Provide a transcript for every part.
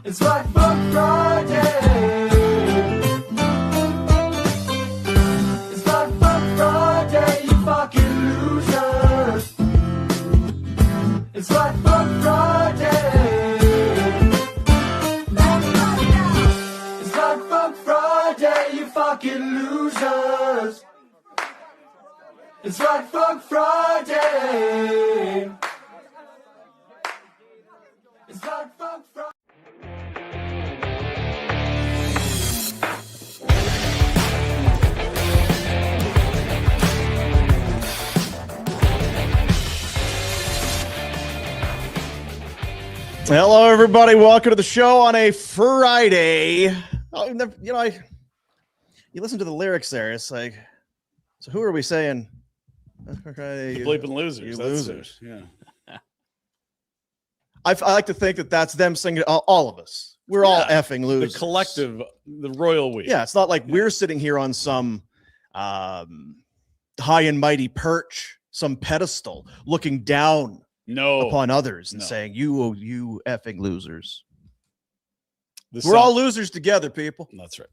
It's like Fuck Friday. It's like Fuck Friday, you fucking losers. It's like Fuck Friday. It's like Fuck Friday, you fucking losers. It's like Fuck Friday. It's like Fuck Friday. Hello, everybody. Welcome to the show on a Friday. You listen to the lyrics there. It's like, so who are we saying? The bleeping losers. You losers. Yeah. I like to think that that's them singing. All of us. We're all effing losers. The collective, the royal we. Yeah, it's not like we're sitting here on some high and mighty perch, some pedestal, looking down upon others and saying, you effing losers. We're all losers together, people. That's right.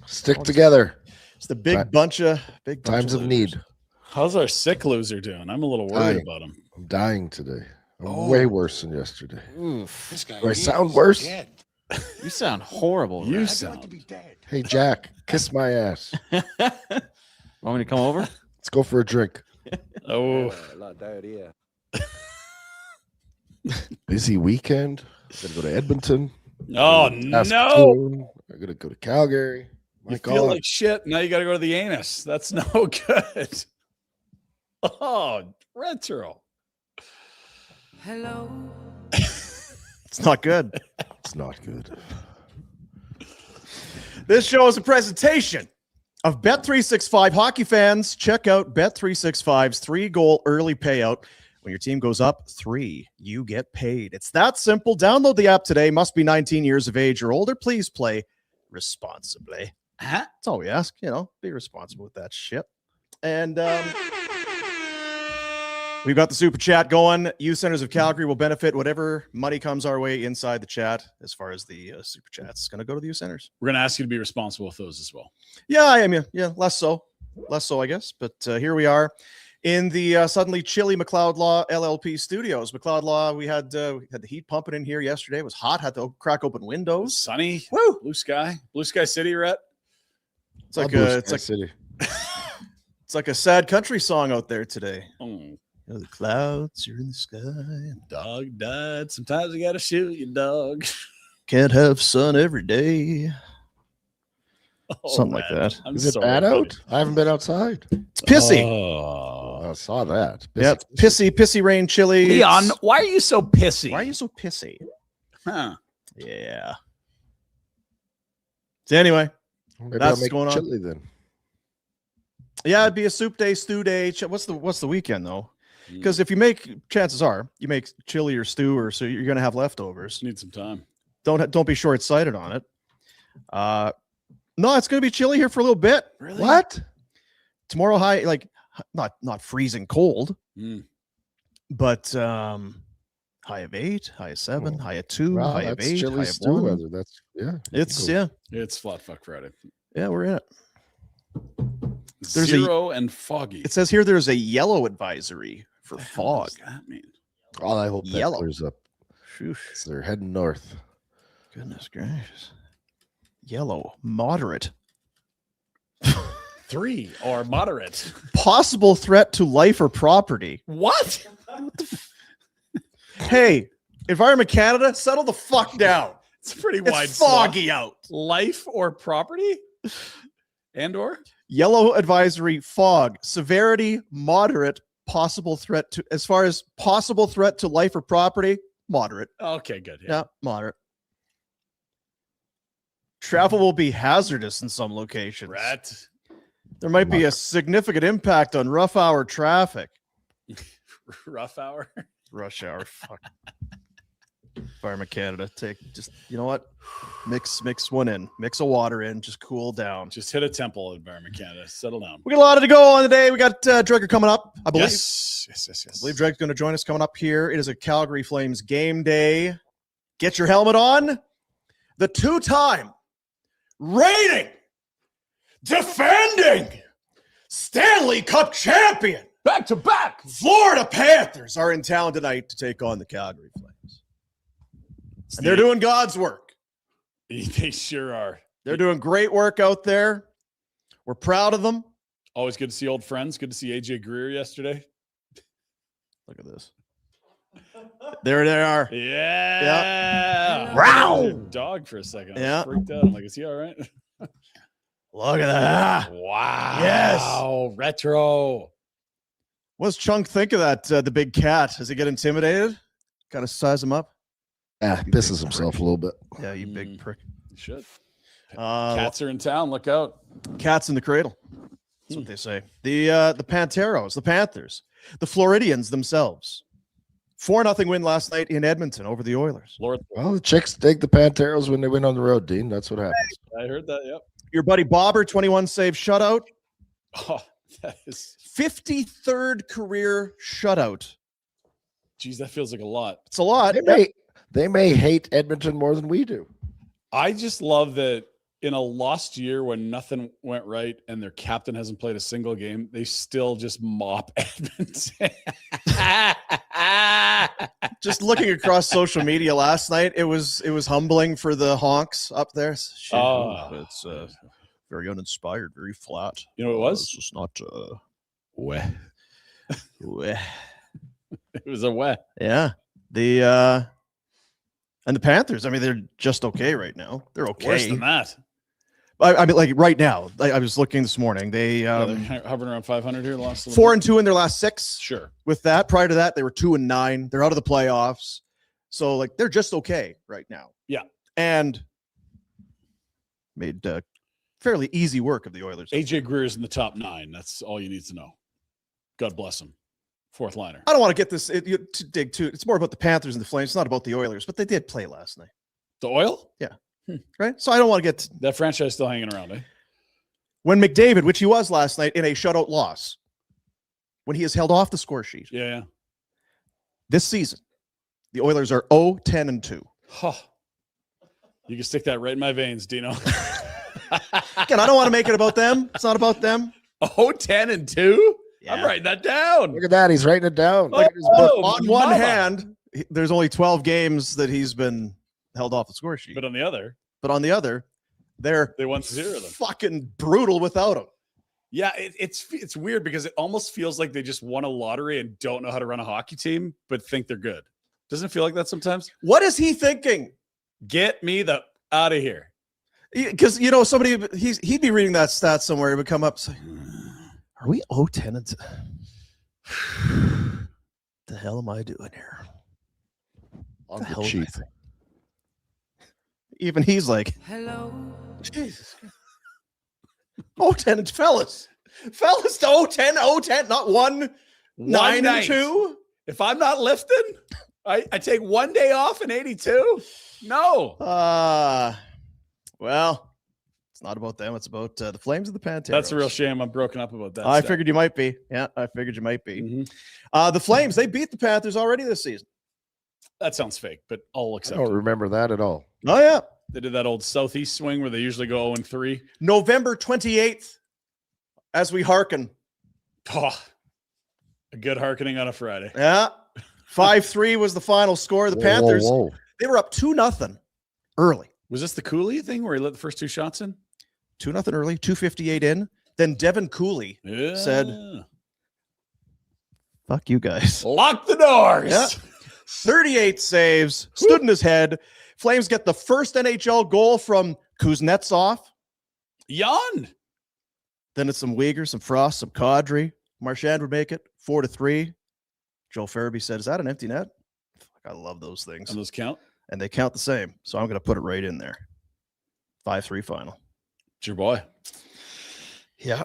Stick together. It's the big bunch of times of need. How's our sick loser doing? I'm a little worried about him. I'm dying today. I'm way worse than yesterday. Oof. This guy Do I sound worse? dead. You sound horrible. You Ryan. sound. Like to be dead. Hey, Jack, kiss my ass. Want me to come over? Let's go for a drink. Oh, A lot of diarrhea. Busy weekend. I'm going to go to Edmonton. oh no! Saskatoon. I'm going to go to Calgary. My You God. feel like shit. Now you got to go to the anus. That's no good. Oh, retro. Hello. It's not good. It's not good. This show is a presentation of Bet365. Hockey fans, check out Bet365's 3-goal early payout. When your team goes up 3, you get paid. It's that simple. Download the app today. Must be 19 years of age or older. Please play responsibly. That's all we ask. Be responsible with that shit. And we've got the super chat going. Youth Centers of Calgary will benefit. Whatever money comes our way inside the chat, as far as the super chats, it's going to go to the youth centers. We're gonna ask you to be responsible with those as well. Yeah, I mean, less so, I guess. But here we are in the suddenly chilly McLeod Law LLP studios. McLeod Law, we had the heat pumping in here yesterday. It was hot. Had to crack open windows. Sunny. Woo! Blue sky city. You're at. It's like City. it's like a sad country song out there today. Oh, The clouds are in the sky. dog died. Sometimes you gotta shoot your dog. Can't have sun every day. Oh, Something like man. that. I'm Is it sorry, bad buddy. out? I haven't been outside. It's pissy. Oh. I saw that. Yeah, it's pissy rain, chilly. Leon, It's- why are you so pissy? why are you so pissy? Huh. Yeah. So anyway, Maybe That's I'll make going on. chili then. yeah, it'd be a soup day, stew day. What's the weekend though? Mm. Because if you make, chances are you make chili or stew, or so you're gonna have leftovers. Need some time. Don't be short sighted on it. No, it's gonna be chilly here for a little bit. Really? What? Tomorrow high, like not freezing cold, Mm. but high of 8, high of 7, Oh. high of 2, Wow, high of that's 8, chili high of stew 1. weather. That's It's cool. It's flat fuck Friday. we're in it. There's a- 0 and foggy. It says here there's a yellow advisory for What the hell fog. does that mean? Oh, I hope that Yellow. clears up. Shoosh. So they're heading north. Goodness gracious. Yellow, moderate. 3 or moderate. Possible threat to life or property. What? Hey, Environment Canada, settle the fuck down. It's pretty wide. It's foggy out. Life or property? And or? Yellow advisory, fog, severity, moderate, possible threat to, as far as possible threat to life or property, moderate. Okay, good. Yeah, moderate. Travel will be hazardous in some locations. Rat. There might be a significant impact on rough hour traffic. Rough hour. Rush hour. Fuck. Environment Canada. You know what? Mix one in. Mix a water in. Just cool down. Just hit a temple, Environment Canada. Settle down. We got a lot to go on today. We got Dreger coming up, I believe. Yes. I believe Dreger's going to join us coming up here. It is a Calgary Flames game day. Get your helmet on. the two-time reigning, defending Stanley Cup champion, Back to back. Florida Panthers are in town tonight to take on the Calgary Flames. And they're doing God's work. They sure are. They're doing great work out there. We're proud of them. Always good to see old friends. Good to see AJ Greer yesterday. Look at this. There they are. Yeah. Wow. Dog for a second. I Yeah. was freaked out. I'm like, is he all right? Look at that. Wow. Yes. Retro. What does Chunk think of that, the big cat? Does he get intimidated? Kind of size him up? Pisses himself a little bit. Yeah, you big prick. You should. Cats Cats are in town. Look out. Cats in the cradle. That's what they say. The Panteros, the Panthers, the Floridians themselves. 4-0 win last night in Edmonton over the Oilers. Lord, Well, the chicks dig the Panteros when they win on the road, Dean. That's what happens. I heard that. Yep. Your buddy Bobber, 21 save shutout. Oh, that is. 53rd career shutout. Geez, that feels like a lot. It's a lot. They may hate Edmonton more than we do. I just love that in a lost year when nothing went right and their captain hasn't played a single game, they still just mop Edmonton. Just looking across social media last night, it was humbling for the honks up there. Shit, it's very uninspired, very flat. You know what it was? It's just not. Weh. Weh. It was a wet. Yeah. And the Panthers, I mean, they're just okay right now. They're okay. Worse than that. I mean, like right now, I was looking this morning. They They're hovering around 500 here. Lost 4-2 in their last 6. Sure. With that, prior to that, they were 2-9. They're out of the playoffs, so like they're just okay right now. Yeah. And made fairly easy work of the Oilers. AJ Greer's in the top 9. That's all you need to know. God bless him. Fourth liner. I don't want to get this to dig too. It's more about the Panthers and the Flames. It's not about the Oilers, but they did play last night, The Oil? right? So I don't want to get That franchise still hanging around, eh? when McDavid, which he was last night in a shutout loss, when he is held off the score sheet. Yeah. This season, the Oilers are 0-10-2. Oh, you can stick that right in my veins, Dino. Again, I don't want to make it about them. It's not about them. 10-2? Yeah. I'm writing that down. Look at that. He's writing it down. Look at his book. On one hand, there's only 12 games that he's been held off the score sheet. But on the other, they're they won 0 of them. fucking brutal without him. Yeah, it's weird because it almost feels like they just won a lottery and don't know how to run a hockey team, but think they're good. Doesn't it feel like that sometimes? What is he thinking? Get me the out of here. Because somebody he'd be reading that stat somewhere. He would come up and say, "Are we 0-10? The hell am I doing here?" On The the hell am I cheap. thinking? Even he's like, Hello. Jesus. 0-10, fellas to 0-10, not 1-9-2. If I'm not lifting, I take one day off in 82. No. Well, it's not about them. It's about the Flames of the Panthers. That's a real shame. I'm broken up about that. I stat. figured you might be. Yeah, I figured you might be. Mhm. The Flames, they beat the Panthers already this season. That sounds fake, but I'll I accept don't it. remember that at all. Oh, yeah. They did that old southeast swing where they usually go 0-3. November 28th, as we hearken. Oh, a good hearkening on a Friday. Yeah. 5-3 was the final score. The Panthers, Whoa. they were up 2-0 early. Was this the Cooley thing where he let the first 2 shots in? 2-0 early, 2:58 in. Then Devin Cooley Yeah. said, "Fuck you guys." Lock the doors. Yeah. 38 saves, stood in his head. Flames get the first NHL goal from Kuznetsov. Yawn. Then it's some Uyghur, some Frost, some Kadri. Marchand would make it 4-3. Joe Farabee said, "Is that an empty net?" Fuck, I love those things. And those count? And they count the same. So I'm going to put it right in there. 5-3 final. It's your boy. Yeah.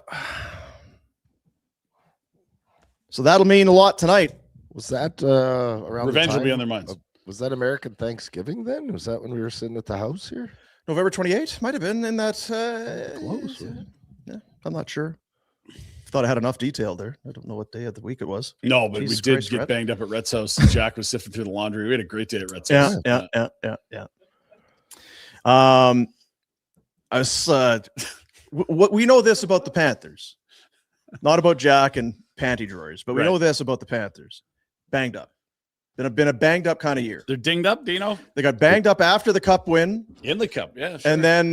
So that'll mean a lot tonight. Was that around the Revenge will be time on their minds. Was that American Thanksgiving then? Was that when we were sitting at the house here? November 28th might have been in that. Close, yeah. Yeah, I'm not sure. Thought I had enough detail there. I don't know what day of the week it was. No, but Jesus we did Christ, get Red. banged up at Rhett's house. Jack was sifting through the laundry. We had a great day at Rhett's Yeah, house. yeah. I was, what we know this about the Panthers, not about Jack and panty drawers, but we know this about the Panthers. Banged up. Been a banged up kind of year. They're dinged up, Dino? They got banged up after the cup win. In the cup, yeah. Sure. And then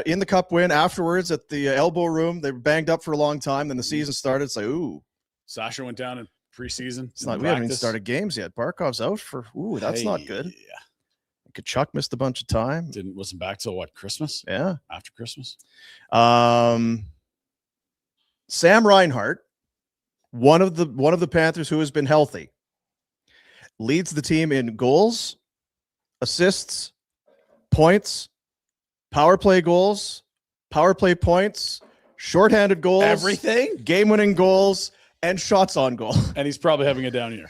in the cup win afterwards at the elbow room, they were banged up for a long time. Then the season started. It's like, ooh. Sasha went down in preseason. It's not, we haven't even started games yet. Barkov's out for, that's not good. Yeah. Kachuk missed a bunch of time. Wasn't back till what, Christmas? Yeah. After Christmas. Sam Reinhart, one of the Panthers who has been healthy, leads the team in goals, assists, points, power play goals, power play points, shorthanded goals, everything, game-winning goals, and shots on goal. And he's probably having a down year.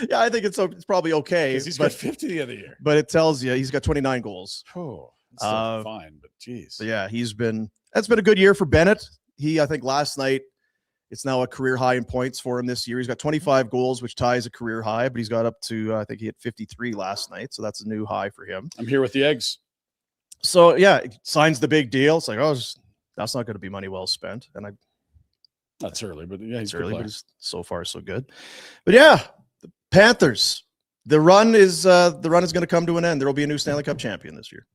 Yeah, I think it's probably okay. Because he's got 50 the other year. But it tells you he's got 29 goals. Oh, that's still fine, but geez. So yeah, that's been a good year for Bennett. I think last night, it's now a career high in points for him this year. He's got 25 goals, which ties a career high, but he's got up to, I think he hit 53 last night. So that's a new high for him. I'm here with the eggs. So yeah, signs the big deal. It's like, that's not going to be money well spent. And that's early, but yeah, he's early, but he's so far so good. But yeah, the Panthers, the run is going to come to an end. There will be a new Stanley Cup champion this year.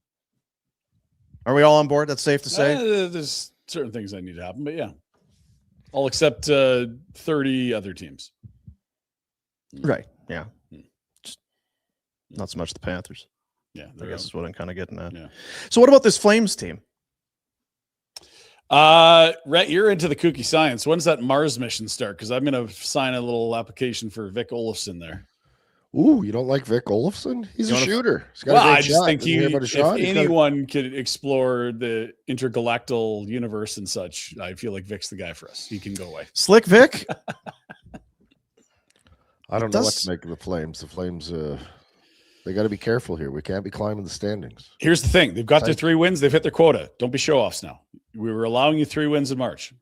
Are we all on board? That's safe to say. There's certain things that need to happen, but yeah. All except 30 other teams. Right. Yeah. Just not so much the Panthers. Yeah. I guess is what I'm kind of getting at. Yeah. So what about this Flames team? Rhett, you're into the kooky science. When's that Mars mission start? Because I'm going to sign a little application for Vic Olofsson there. Ooh, you don't like Vic Olofsson? He's a shooter. He's got well, a great I just shot. think if He's anyone could explore the intergalactal universe and such, I feel like Vic's the guy for us. He can go away. Slick Vic? I don't know what to make of the Flames. The Flames, they got to be careful here. We can't be climbing the standings. Here's the thing. They've got their 3 wins. They've hit their quota. Don't be show-offs now. We were allowing you 3 wins in March.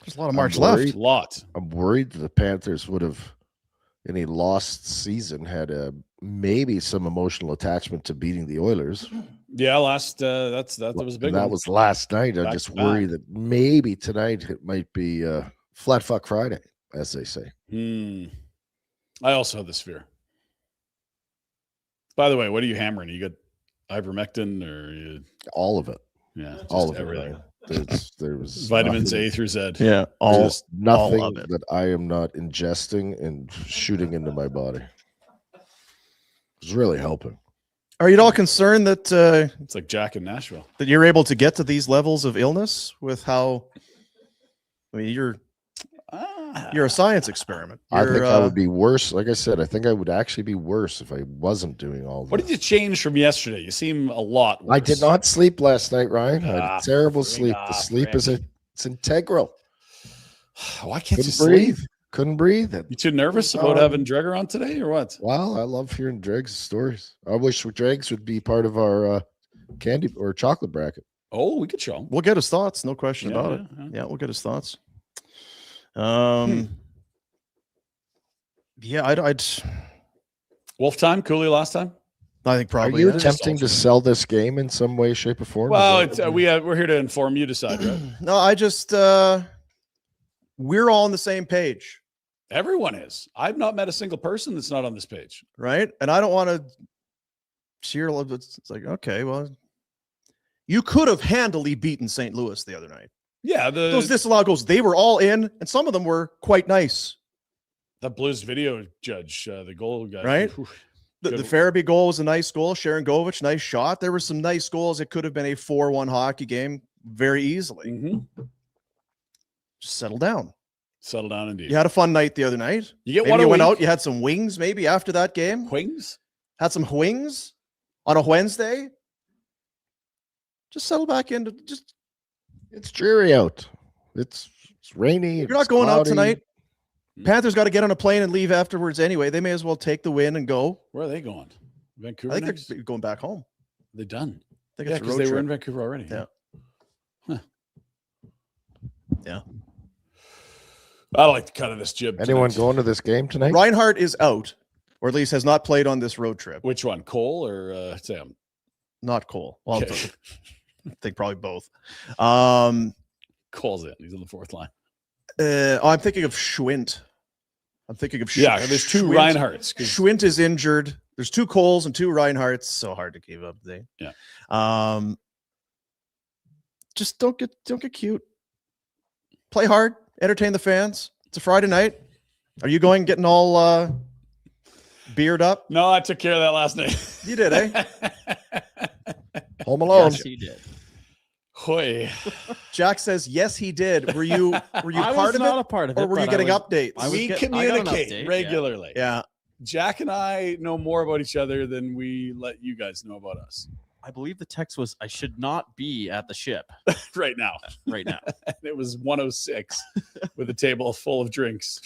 There's a lot of March left. A lot. I'm worried that the Panthers would have, in a lost season, had maybe some emotional attachment to beating the Oilers. Yeah, that was a big one. That was last night. I just worry that maybe tonight it might be flat fuck Friday, as they say. I also have this fear. By the way, what are you hammering? You got ivermectin or all of it? Yeah, all of everything. It. There was vitamins nothing, A through Z. Yeah, nothing all of it that I am not ingesting and shooting into my body. It's really helping. Are you at all concerned that it's like Jack in Nashville, that you're able to get to these levels of illness with how? I mean, you're a science experiment. I think I would be worse. Like I said, I think I would actually be worse if I wasn't doing all this. What did you change from yesterday? You seem a lot worse. I did not sleep last night, Ryan. I had terrible sleep. The sleep it's integral. Why can't Couldn't you breathe? sleep? Couldn't breathe. You too nervous about having Dreger on today, or what? Well, I love hearing Dregs' stories. I wish Dregs would be part of our candy or chocolate bracket. Oh, we could show him. We'll get his thoughts. No question about it. Yeah, we'll get his thoughts. Yeah, I'd Wolf time, Cooley last time. I think probably. Are you attempting to sell this game in some way, shape, or form? Well, we're here to inform you. Decide, right? No, I just we're all on the same page. Everyone is. I've not met a single person that's not on this page, right? And I don't want to cheer a little bit. It's like, okay, well, you could have handily beaten St. Louis the other night. Yeah, those disallowed goals, they were all in, and some of them were quite nice. The Blues video judge, the goal guy, right? The Farabee goal was a nice goal. Sharon Govich, nice shot. There were some nice goals. It could have been a 4-1 hockey game very easily. Mm-hmm. Just settle down. Settle down, indeed. You had a fun night the other night. You maybe you went out. You had some wings, maybe after that game. Wings? Had some wings on a Wednesday. Just settle back into just. It's dreary out. It's rainy. You're not going out tonight. Panthers got to get on a plane and leave afterwards anyway. They may as well take the win and go. Where are they going? Vancouver? I think they're going back home. They're done. I think yeah, because they were in Vancouver already. Yeah. Huh. Yeah. I like the cut of this jib. Anyone going to this game tonight? Reinhart is out, or at least has not played on this road trip. Which one, Cole or Sam? Not Cole. Well, Okay. I think probably both. Cole's in. He's on the fourth line. I'm thinking of Schwint. I'm thinking of Yeah, there's two Schwint. Reinhardts. 'Cause- Schwint is injured. There's 2 Coles and 2 Reinhardts. So hard to keep up. Yeah. Just don't get cute. Play hard. Entertain the fans. It's a Friday night. Are you getting all beard up? No, I took care of that last night. You did, eh? Home Alone. Yes, he did. Hoy. Jack says yes, he did. Were you I part was of not it, a part of it, or were you but getting I was- updates? I was We get- I got an communicate update, yeah. regularly. Yeah. Jack and I know more about each other than we let you guys know about us I believe the text was, I should not be at the ship right now. right now. And it was 1:06 with a table full of drinks.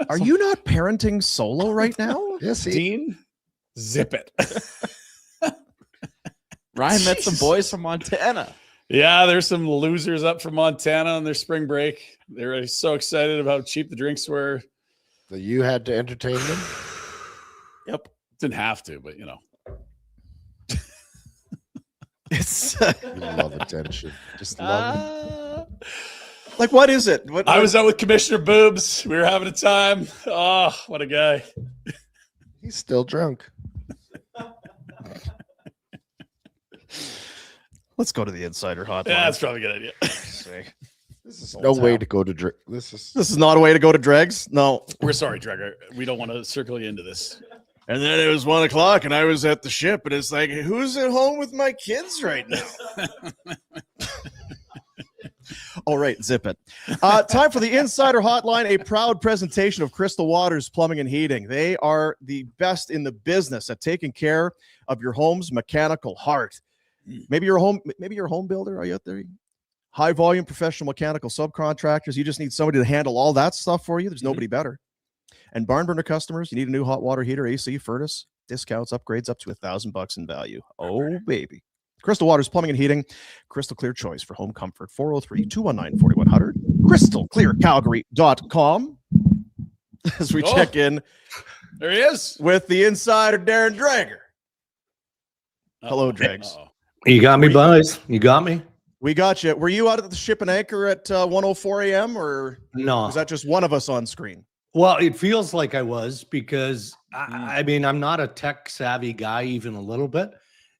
Are you not parenting solo right now? Yes, he. Dean, zip it. Ryan met some boys from Montana. Yeah, there's some losers up from Montana on their spring break. They were so excited about how cheap the drinks were. That you had to entertain them. Yep. Didn't have to, but you know. It's You love attention. Just love it. like, what is it? What, I was out with Commissioner Boobs. We were having a time. Oh, what a guy. He's still drunk. Let's go to the insider hotline. Yeah, that's probably a good idea. This is no way to go to drink. This is not a way to go to Dregs. No. We're sorry, Dreger. We don't want to circle you into this. And then it was 1:00 and I was at the ship, and it's like, who's at home with my kids right now? All right, zip it. Time for the Insider Hotline, a proud presentation of Crystal Waters Plumbing and Heating. They are the best in the business at taking care of your home's mechanical heart. Maybe you're a home builder. Are you out there? High volume professional mechanical subcontractors. You just need somebody to handle all that stuff for you. There's nobody better. And barn burner customers, you need a new hot water heater, AC, furnace, discounts, upgrades up to $1,000 in value. Oh, baby. Crystal Waters Plumbing and Heating, crystal clear choice for home comfort. 403-219-4100, crystalclearcalgary.com. As we check in There he is. with the insider, Darren Dreger. Hello, Dregs. Uh-oh. You got me, boys. You got me. We got you. Were you out at the ship and anchor at 1:04 a.m. or No. was that just one of us on screen? Well, it feels like I was because I mean, I'm not a tech savvy guy, even a little bit.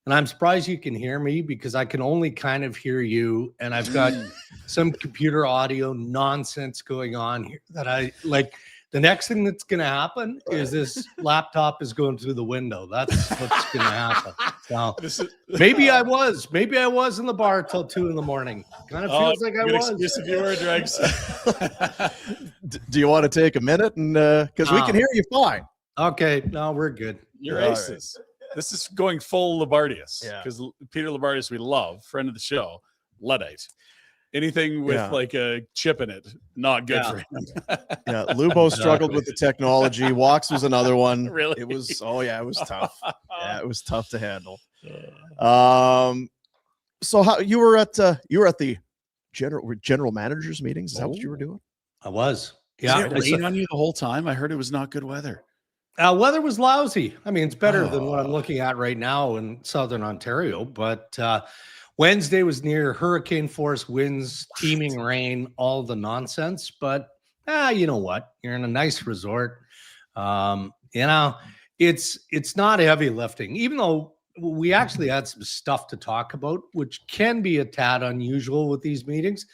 And I'm surprised you can hear me because I can only kind of hear you. And I've got some computer audio nonsense going on here that I like. The next thing that's going to happen is this laptop is going through the window. That's what's going to happen. So maybe I was in the bar till 2 a.m. Kind of feels like I good was. excuse if you were, Dregs. Do you want to take a minute and because we can hear you fine? Okay, no, we're good. You're All aces. This is going full Labardius. Yeah. Because Peter Labardius, we love, friend of the show, Luddite. Anything with Yeah. like a chip in it, not good Yeah. for him. Yeah, Lubo struggled Exactly. with the technology. Walks was another one. Really? It was. Oh yeah, it was tough. Yeah, it was tough to handle. So how you were at the general managers meetings? Is that what you were doing? I was. Yeah, Yeah. it rained on you the whole time. I heard it was not good weather. Weather was lousy. I mean, it's better than what I'm looking at right now in Southern Ontario, but Wednesday was near hurricane force winds, teeming rain, all the nonsense. But you know what? You're in a nice resort. It's not heavy lifting, even though we actually had some stuff to talk about, which can be a tad unusual with these meetings.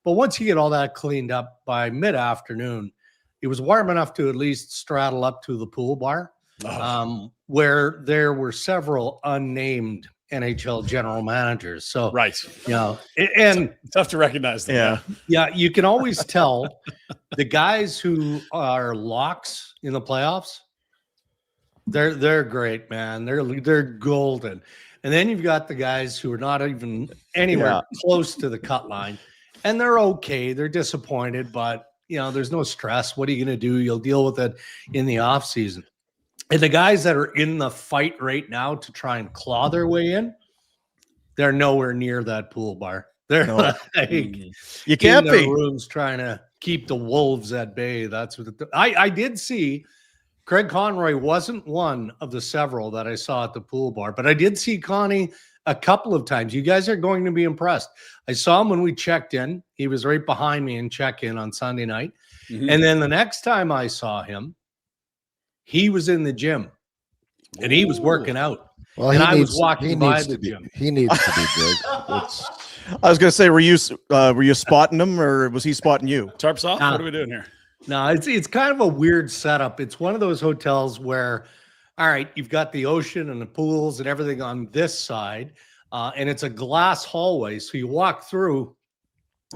But once you get all that cleaned up by mid-afternoon, it was warm enough to at least straddle up to the pool bar, where there were several unnamed NHL general managers. So, Right. and Tough to recognize them. Yeah. yeah, you can always tell the guys who are locks in the playoffs. They're great, man. They're golden. And then you've got the guys who are not even anywhere close to the cut line, and they're okay. They're disappointed, but there's no stress. What are you going to do? You'll deal with it in the off season. And the guys that are in the fight right now to try and claw their way in, they're nowhere near that pool bar. They're like You can't in their be. rooms trying to keep the wolves at bay. That's what I did see Craig Conroy wasn't one of the several that I saw at the pool bar, but I did see Connie a couple of times. You guys are going to be impressed. I saw him when we checked in. He was right behind me in check-in on Sunday night. Mhm. And then the next time I saw him, he was in the gym and he was working out. Well, And he I was needs, walking he by needs the to be, gym. He needs to be big. It's, I was going to say, were you spotting him, or was he spotting you? Tarps off. Nah. What are we doing here? No, it's kind of a weird setup. It's one of those hotels where, all right, you've got the ocean and the pools and everything on this side, and it's a glass hallway. So you walk through,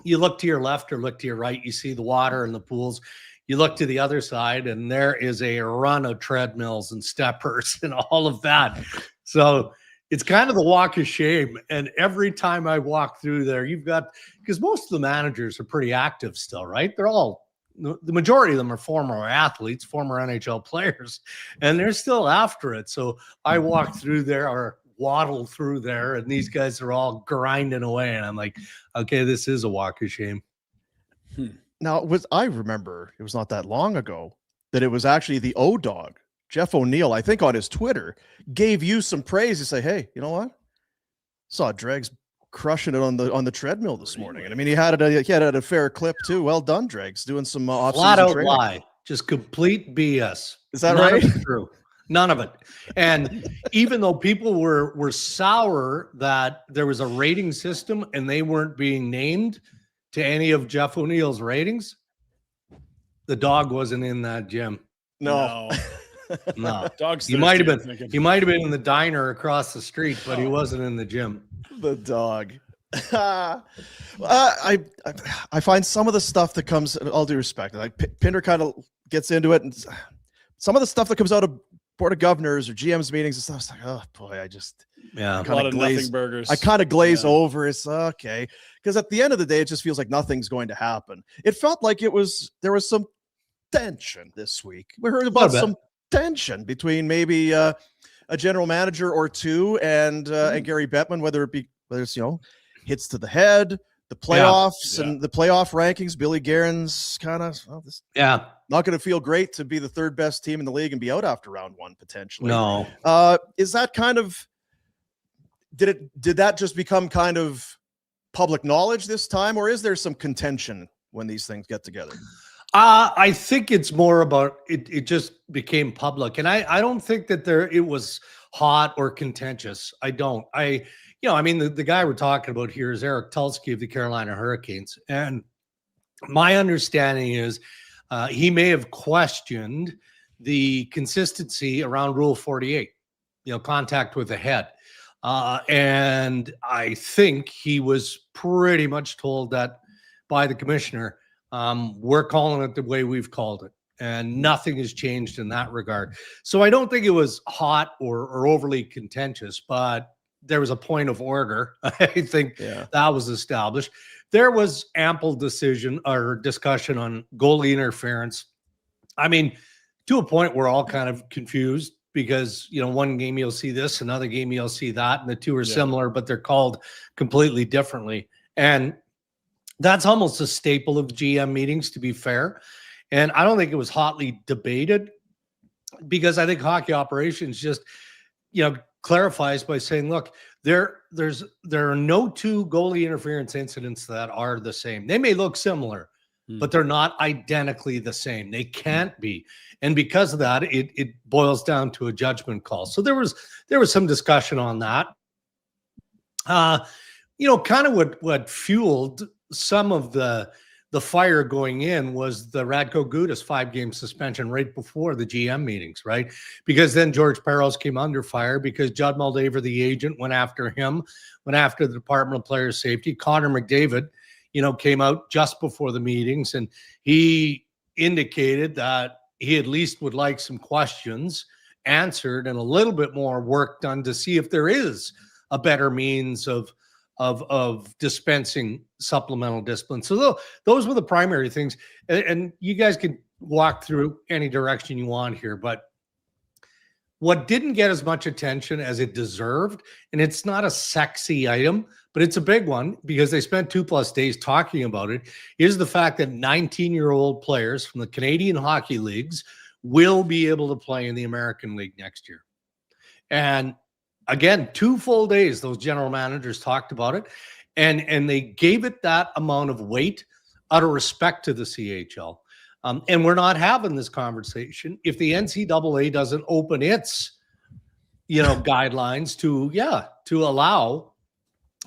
you look to your left or look to your right, you see the water and the pools. You look to the other side, and there is a run of treadmills and steppers and all of that. So it's kind of the walk of shame. And every time I walk through there, you've got, because most of the managers are pretty active still, right? They're all, the majority of them are former athletes, former NHL players, and they're still after it. So I walk through there or waddle through there, and these guys are all grinding away. And I'm like, okay, this is a walk of shame. Now, I remember it was not that long ago that it was actually the O-Dog, Jeff O'Neill, I think on his Twitter, gave you some praise to say, hey, you know what? Saw Dregs crushing it on the treadmill this morning. And I mean, he had it at a fair clip too. Well done, Dregs, doing some Flat off-season out training. lie, just complete BS. Is that None right? of it true. None of it. And even though people were sour that there was a rating system and they weren't being named to any of Jeff O'Neill's ratings, the dog wasn't in that gym. No. No. Dog's He might have thirsty, I'm been. thinking. He might have been in the diner across the street, but he wasn't in the gym. The dog. I find some of the stuff that comes, all due respect, like Pinder kind of gets into it, and some of the stuff that comes out of Board of Governors or GM's meetings and stuff, it's like, oh boy, Yeah. A lot of nothing burgers. I kind of glaze Yeah. over. It's okay. Because at the end of the day, it just feels like nothing's going to happen. It felt like there was some tension this week. We heard about some tension between maybe a general manager or two and Gary Bettman, whether it's, hits to the head, the playoffs Yeah. and the playoff rankings. Billy Guerin's kind of, not going to feel great to be the third best team in the league and be out after round one, potentially. No. Is that kind of, did that just become kind of public knowledge this time, or is there some contention when these things get together? I think it's more about it. It just became public, and I don't think that it was hot or contentious. I don't. The guy we're talking about here is Eric Tulsky of the Carolina Hurricanes, and my understanding is he may have questioned the consistency around Rule 48. Contact with the head. And I think he was pretty much told that by the commissioner, we're calling it the way we've called it, and nothing has changed in that regard. So I don't think it was hot or overly contentious, but there was a point of order. I think that was established. There was ample discussion on goalie interference. I mean, to a point we're all kind of confused, because one game you'll see this, another game you'll see that, and the two are similar, but they're called completely differently. And that's almost a staple of GM meetings, to be fair. And I don't think it was hotly debated, because I think hockey operations just clarifies by saying, look, there are no two goalie interference incidents that are the same. They may look similar, but they're not identically the same. They can't be. And because of that, it boils down to a judgment call. So there was some discussion on that. Kind of what fueled some of the fire going in was the Radko Gudas 5-game suspension right before the GM meetings, right? Because then George Parros came under fire because Judd Moldaver, the agent, went after him, went after the Department of Player Safety. Connor McDavid, came out just before the meetings, and he indicated that he at least would like some questions answered and a little bit more work done to see if there is a better means of dispensing supplemental discipline. So those were the primary things. And you guys can walk through any direction you want here, but what didn't get as much attention as it deserved, and it's not a sexy item, but it's a big one because they spent 2+ days talking about it, is the fact that 19-year-old players from the Canadian hockey leagues will be able to play in the American League next year. And again, 2 full days, those general managers talked about it, and they gave it that amount of weight out of respect to the CHL. And we're not having this conversation if the NCAA doesn't open its, guidelines to allow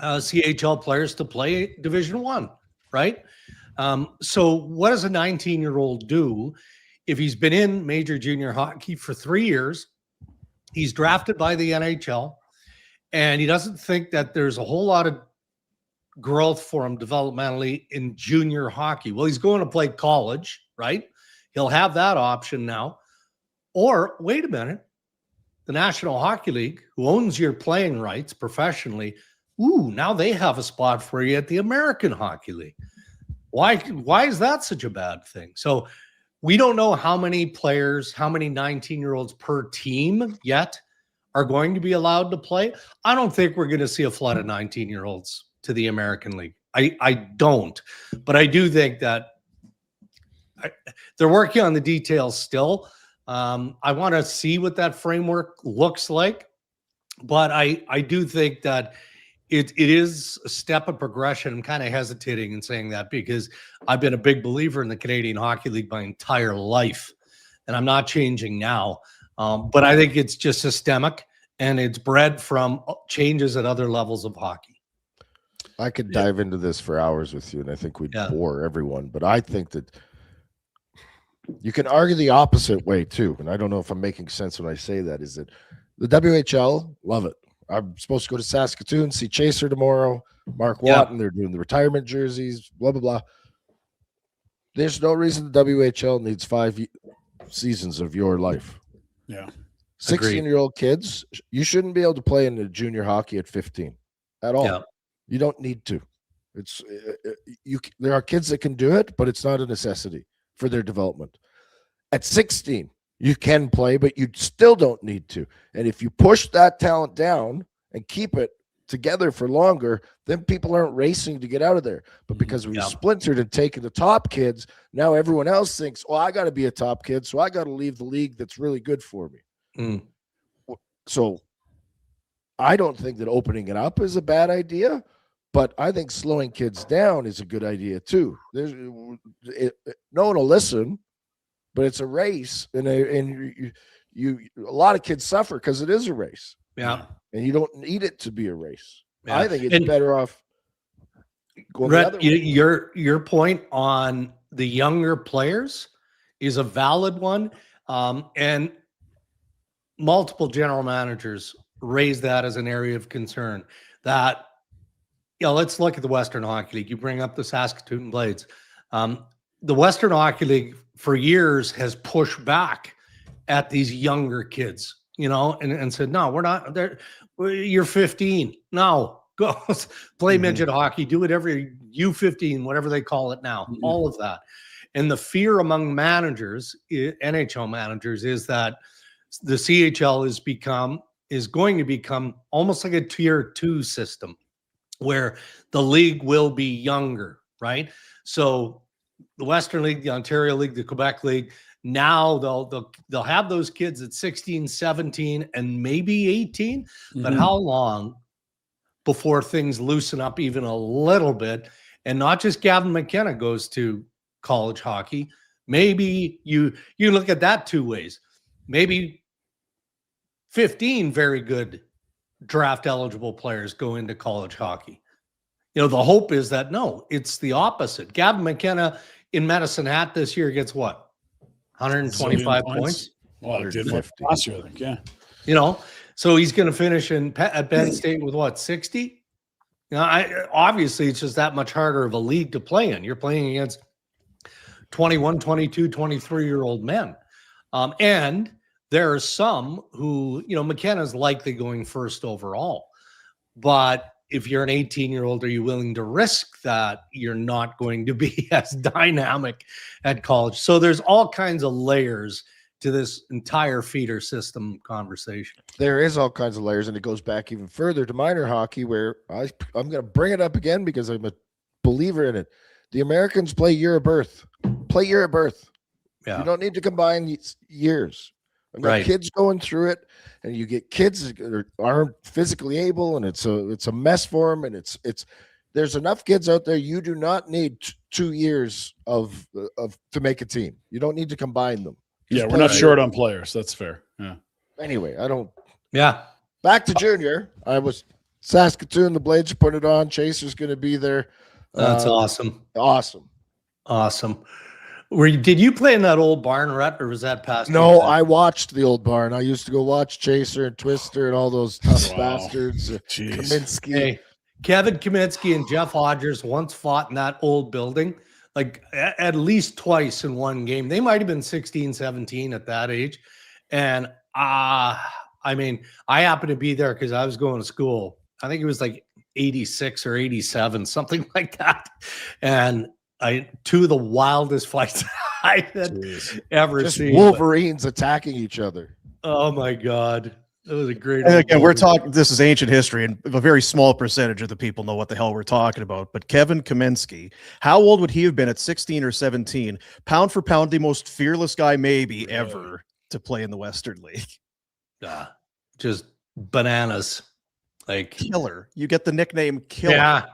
CHL players to play Division I, right? So what does a 19-year-old do if he's been in major junior hockey for 3 years? He's drafted by the NHL, and he doesn't think that there's a whole lot of growth for him developmentally in junior hockey. Well, he's going to play college, right? He'll have that option now. Or, wait a minute, the National Hockey League, who owns your playing rights professionally, now they have a spot for you at the American Hockey League. Why is that such a bad thing? So we don't know how many players, how many 19-year-olds per team yet are going to be allowed to play. I don't think we're going to see a flood of 19-year-olds to the American League. I don't. But I do think that they're working on the details still. I want to see what that framework looks like. But I do think that it is a step of progression. I'm kind of hesitating in saying that because I've been a big believer in the Canadian Hockey League my entire life, and I'm not changing now. But I think it's just systemic, and it's bred from changes at other levels of hockey. I could dive into this for hours with you, and I think we'd bore everyone. But I think that you can argue the opposite way too. And I don't know if I'm making sense when I say that. Is that the WHL? Love it. I'm supposed to go to Saskatoon, see Chaser tomorrow, Mark Watton. They're doing the retirement jerseys, blah, blah, blah. There's no reason the WHL needs 5 seasons of your life. Yeah. 16-year-old kids, you shouldn't be able to play in the junior hockey at 15 at all. Yeah. You don't need to. It's there are kids that can do it, but it's not a necessity for their development. At 16, you can play, but you still don't need to. And if you push that talent down and keep it together for longer, then people aren't racing to get out of there. But because we splintered and taken the top kids, now everyone else thinks, I got to be a top kid, so I got to leave the league that's really good for me. So I don't think that opening it up is a bad idea, but I think slowing kids down is a good idea too. No one will listen, but it's a race, and a lot of kids suffer because it is a race. Yeah, and you don't need it to be a race. Yeah. I think it's better off going the other way. Your point on the younger players is a valid one, and multiple general managers raise that as an area of concern. That let's look at the Western Hockey League. You bring up the Saskatoon Blades. The Western Hockey League for years has pushed back at these younger kids, and said, no, we're not there. You're 15. No, go play midget hockey. Do whatever U15, whatever they call it now, all of that. And the fear among managers, NHL managers, is that the CHL is going to become almost like a tier 2 system where the league will be younger, right? So the Western League, the Ontario League, the Quebec League, now they'll have those kids at 16, 17, and maybe 18. But how long before things loosen up even a little bit? And not just Gavin McKenna goes to college hockey. Maybe you look at that 2 ways. Maybe 15 very good draft eligible players go into college hockey. The hope is that no, it's the opposite. Gavin McKenna in Medicine Hat this year gets what? 125 points. Well, it did last year, I think. Yeah. So he's going to finish at Penn State with what, 60? Obviously it's just that much harder of a league to play in. You're playing against 21, 22, 23-year-old men. And there are some who, McKenna's likely going first overall. But if you're an 18-year-old, are you willing to risk that you're not going to be as dynamic at college? So there's all kinds of layers to this entire feeder system conversation. There is all kinds of layers, and it goes back even further to minor hockey, where I'm going to bring it up again because I'm a believer in it. The Americans play year of birth. Yeah. You don't need to combine years. I've got Right. kids going through it, and you get kids that aren't physically able, and it's a mess for them. And it's there's enough kids out there. You do not need 2 years of to make a team. You don't need to combine them. Yeah, Just we're not play short on players. That's fair. Yeah. Anyway, I don't. Yeah. Back to junior. I was Saskatoon. The Blades are putting it on. Chaser's going to be there. That's awesome. Awesome. Awesome. Did you play in that old barn, Rhett, or was that past? No, I watched the old barn. I used to go watch Chaser and Twister and all those tough Wow. bastards. Jeez. Kaminski. Hey, Kevin Kaminski and Jeff Hodgers once fought in that old building, like at least twice in one game. They might have been 16, 17 at that age. And I mean, I happened to be there because I was going to school. I think it was like 86 or 87, something like that. And two of the wildest fights I had ever Just seen. Wolverines attacking each other. Oh my God. That was a great. And again, we're talking, this is ancient history, and a very small percentage of the people know what the hell we're talking about. But Kevin Kaminski, how old would he have been at 16 or 17? Pound for pound, the most fearless guy maybe ever to play in the Western League. Just bananas. Like, Killer. You get the nickname Killer. yeah.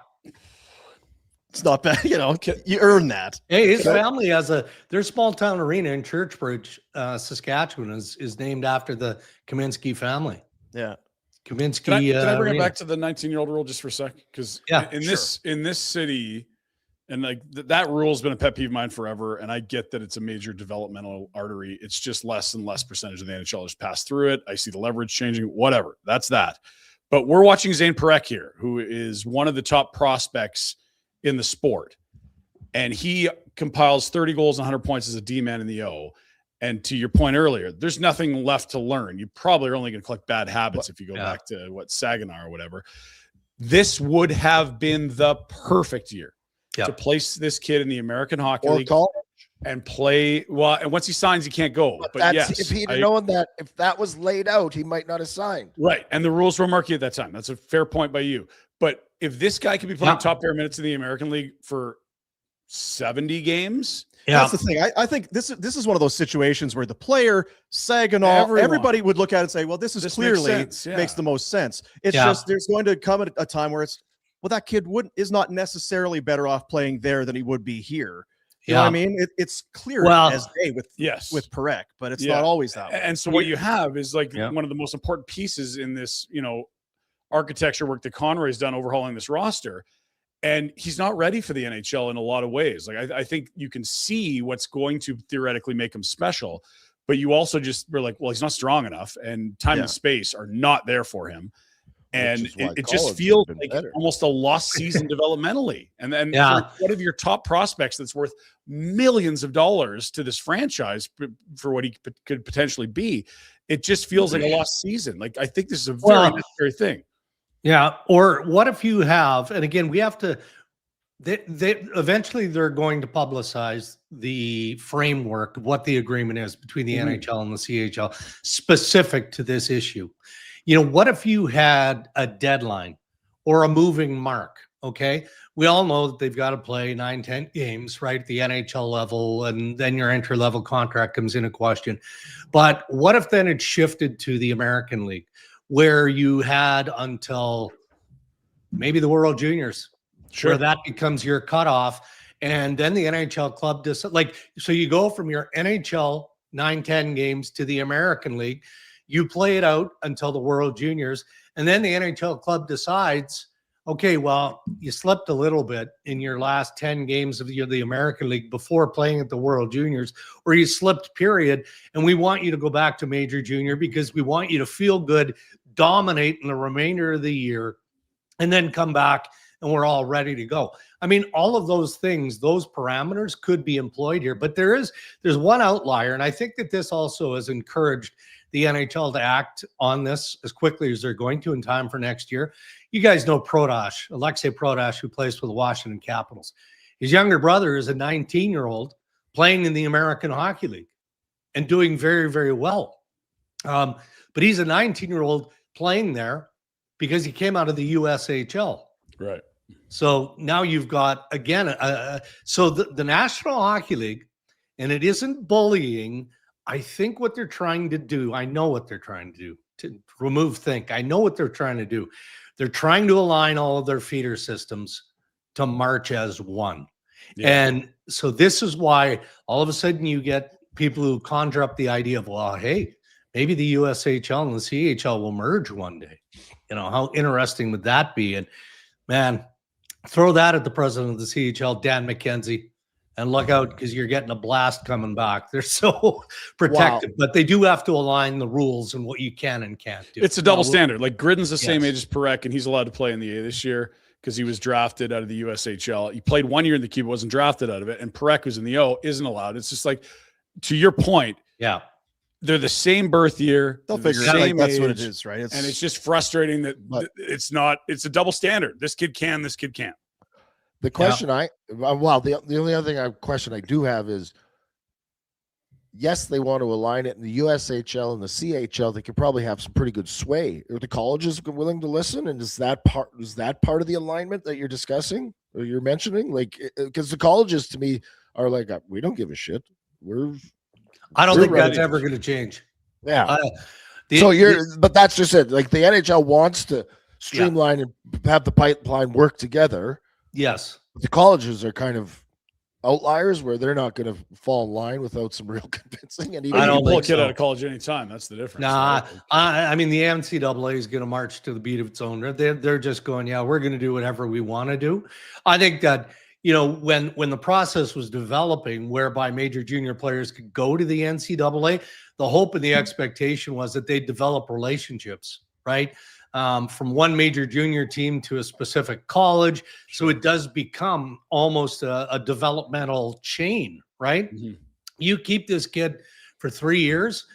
It's not bad. You know, you earn that. Hey, his family has their small town arena in Churchbridge, Saskatchewan is named after the Kaminski family. Yeah. Kaminski. Can I bring it arena. back to the 19-year-old rule just for a sec? Because Yeah, in this city, and like that rule has been a pet peeve of mine forever. And I get that it's a major developmental artery. It's just less and less percentage of the NHLers pass through it. I see the leverage changing. Whatever. That's that. But we're watching Zayne here, who is one of the top prospects in the sport. And he compiles 30 goals and 100 points as a D-man in the O. And to your point earlier, there's nothing left to learn. You probably are only going to collect bad habits if you go back to Saginaw or whatever. This would have been the perfect year to place this kid in the American Hockey League and play. Well, and once he signs, he can't go. But yes, if he'd known that, if that was laid out, he might not have signed. Right. And the rules were murky at that time. That's a fair point by you. But if this guy could be playing top pair minutes in the American League for 70 games. That's the thing. I think this is one of those situations where the player, Saginaw, everybody would look at it and say, well, this clearly makes the most sense. It's just there's going to come a time where it's, well, that kid is not necessarily better off playing there than he would be here. You know what I mean? It's clear as day with Perek, but it's not always that way. And so what you have is like one of the most important pieces in this, architecture work that Conroy's done overhauling this roster. And he's not ready for the NHL in a lot of ways. Like I think you can see what's going to theoretically make him special, but you also just were like, well, he's not strong enough, and time and space are not there for him. And it just feels like almost a lost season developmentally. And then for one of your top prospects that's worth millions of dollars to this franchise for what he could potentially be, it just feels like a lost season. Like I think this is a very necessary thing. Yeah. Or what if you have, and again, we have to, eventually they're going to publicize the framework of what the agreement is between the NHL and the CHL specific to this issue. What if you had a deadline or a moving mark? Okay. We all know that they've got to play 9-10 games, right? At the NHL level, and then your entry-level contract comes into question. But what if then it shifted to the American League, where you had until maybe the World Juniors, where that becomes your cutoff, and then the NHL club so you go from your NHL 9-10 games to the American League, you play it out until the World Juniors, and then the NHL club decides, okay, well, you slipped a little bit in your last 10 games of the American League before playing at the World Juniors, or you slipped, period, and we want you to go back to Major Junior because we want you to feel good, dominate in the remainder of the year, and then come back and we're all ready to go. I mean, all of those things, those parameters could be employed here, but there's one outlier, and I think that this also has encouraged the NHL to act on this as quickly as they're going to in time for next year. You guys know Alexei Prodash, who plays for the Washington Capitals. His younger brother is a 19-year-old playing in the American Hockey League and doing very, very well. But he's a 19-year-old playing there because he came out of the USHL. Right. So now you've got, again, so the National Hockey League and it isn't bullying. I think what they're trying to do, I know what they're trying to do, to remove think. I know what they're trying to do. They're trying to align all of their feeder systems to march as one. Yeah. And so this is why all of a sudden you get people who conjure up the idea of, well, hey, maybe the USHL and the CHL will merge one day. You know, how interesting would that be? And man, throw that at the president of the CHL, Dan McKenzie, and look out, because you're getting a blast coming back. They're so protective, but they do have to align the rules and what you can and can't do. It's a double standard. Like Gridden's the same age as Parekh, and he's allowed to play in the A this year because he was drafted out of the USHL. He played 1 year in the Q, wasn't drafted out of it, and Parekh, who's in the O, isn't allowed. It's just like, to your point, yeah, they're the same birth year. They'll figure it out. Like, that's what it is, right? And it's just frustrating that it's not. It's a double standard. This kid can. This kid can't. The question the only other question I do have is, yes, they want to align it in the USHL and the CHL. They could probably have some pretty good sway. Are the colleges willing to listen? And is that part of the alignment that you're discussing or you're mentioning? Like, because the colleges to me are like, we don't give a shit. I don't think that's ever going to change. Yeah. But that's just it. Like the NHL wants to streamline and have the pipeline work together. Yes. But the colleges are kind of outliers where they're not going to fall in line without some real convincing. And I don't pull a kid out of college anytime. That's the difference. Nah, I mean, the NCAA is going to march to the beat of its own. They're just going, yeah, we're going to do whatever we want to do. I think that, you know, when the process was developing, whereby major junior players could go to the NCAA, the hope and the expectation was that they'd develop relationships, right? From one major junior team to a specific college. So it does become almost a developmental chain, right? Mm-hmm. You keep this kid for 3 years,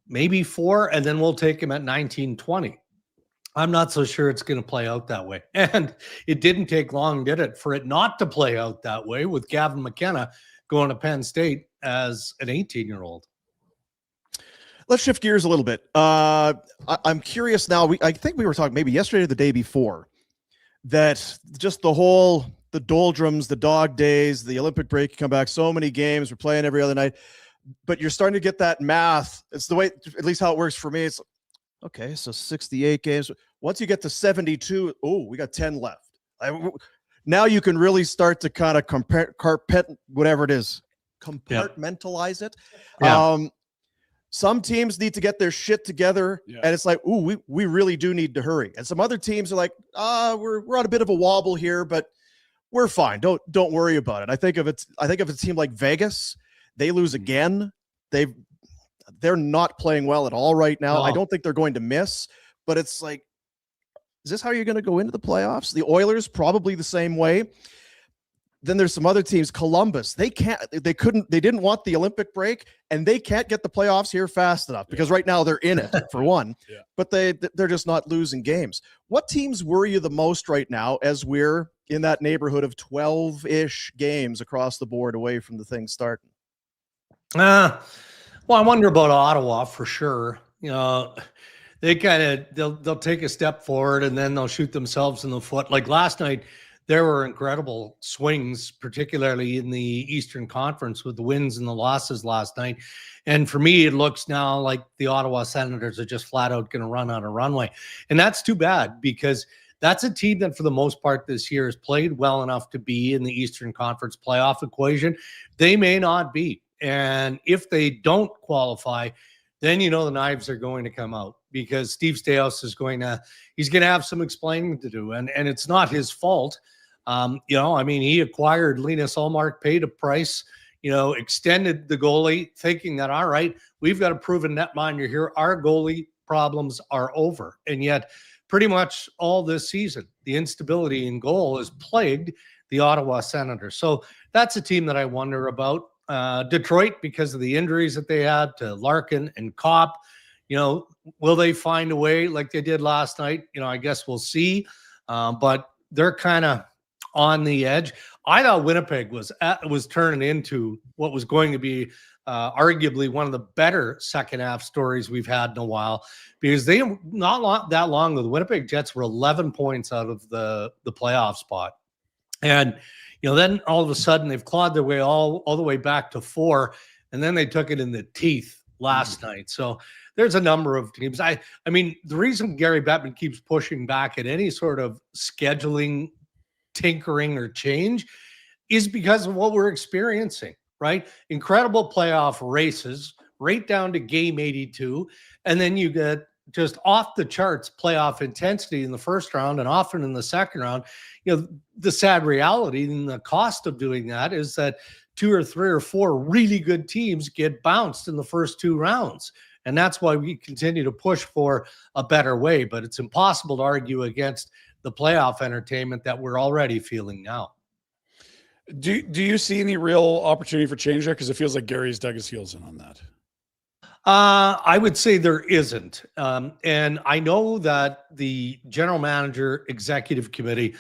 maybe 4, and then we'll take him at 19, 20. I'm not so sure it's going to play out that way. And it didn't take long, did it, for it not to play out that way with Gavin McKenna going to Penn State as an 18-year-old. Let's shift gears a little bit. I'm curious now. I think we were talking maybe yesterday or the day before that just the doldrums, the dog days, the Olympic break, you come back, so many games, we're playing every other night, but you're starting to get that math. It's the way, at least how it works for me. It's okay. So 68 games. Once you get to 72, we got 10 left. Now you can really start to kind of compartmentalize it. Yeah. Some teams need to get their shit together, and it's like, we really do need to hurry. And some other teams are like, we're on a bit of a wobble here, but we're fine. Don't worry about it. I think of a team like Vegas. They lose again. They're not playing well at all right now. No. I don't think they're going to miss, but it's like, is this how you're going to go into the playoffs? The Oilers probably the same way. Then there's some other teams. Columbus, they didn't want the Olympic break, and they can't get the playoffs here fast enough because right now they're in it for one, but they're just not losing games. What teams worry you the most right now as we're in that neighborhood of 12-ish games across the board away from the thing starting? Well, I wonder about Ottawa for sure. You know, they they'll take a step forward and then they'll shoot themselves in the foot. Like last night, there were incredible swings, particularly in the Eastern Conference with the wins and the losses last night. And for me, it looks now like the Ottawa Senators are just flat out going to run out of runway. And that's too bad because that's a team that for the most part this year has played well enough to be in the Eastern Conference playoff equation. They may not be. And if they don't qualify, then you know the knives are going to come out because Steve Staios is he's going to have some explaining to do. And it's not his fault. You know, I mean, he acquired Linus Ullmark, paid a price, you know, extended the goalie, thinking that, all right, we've got a proven netminder here. Our goalie problems are over. And yet, pretty much all this season, the instability in goal has plagued the Ottawa Senators. So that's a team that I wonder about. Detroit, because of the injuries that they had to Larkin and Kopp, you know, will they find a way like they did last night? You know, I guess we'll see. But they're kind of on the edge. I thought Winnipeg was turning into what was going to be arguably one of the better second half stories we've had in a while, because they not that long ago, the Winnipeg Jets were 11 points out of the playoff spot. And, then all of a sudden they've clawed their way all the way back to 4, and then they took it in the teeth last night. So there's a number of teams. I mean, the reason Gary Bettman keeps pushing back at any sort of scheduling, tinkering, or change is because of what we're experiencing, right? Incredible playoff races right down to game 82. And then you get just off the charts playoff intensity in the first round and often in the second round. The sad reality and the cost of doing that is that 2 or 3 or 4 really good teams get bounced in the first 2 rounds. And that's why we continue to push for a better way. But it's impossible to argue against the playoff entertainment that we're already feeling now. Do you see any real opportunity for change there? Because it feels like Gary's dug his heels in on that. I would say there isn't. And I know that the general manager executive committee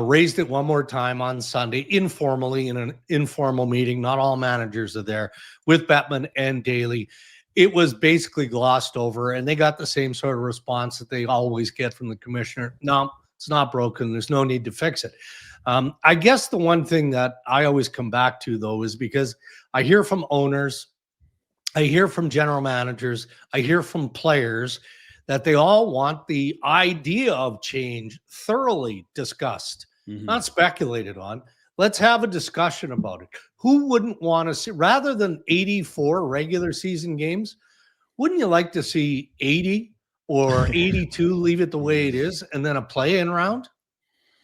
raised it one more time on Sunday, informally in an informal meeting. Not all managers are there, with Bettman and Daly. It was basically glossed over, and they got the same sort of response that they always get from the commissioner. No, it's not broken. There's no need to fix it. I guess the one thing that I always come back to, though, is because I hear from owners, I hear from general managers, I hear from players that they all want the idea of change thoroughly discussed, not speculated on. Let's have a discussion about it. Who wouldn't want to see, rather than 84 regular season games, wouldn't you like to see 80 or 82, leave it the way it is, and then a play-in round?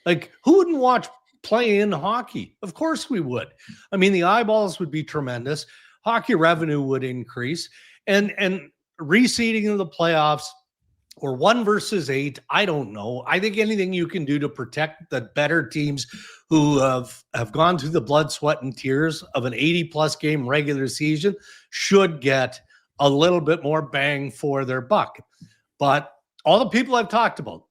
Like, who wouldn't watch play-in hockey? Of course we would. I mean, the eyeballs would be tremendous. Hockey revenue would increase, and reseeding of the playoffs, or 1 versus 8, I don't know. I think anything you can do to protect the better teams who have gone through the blood, sweat, and tears of an 80-plus game regular season should get a little bit more bang for their buck. But all the people I've talked about,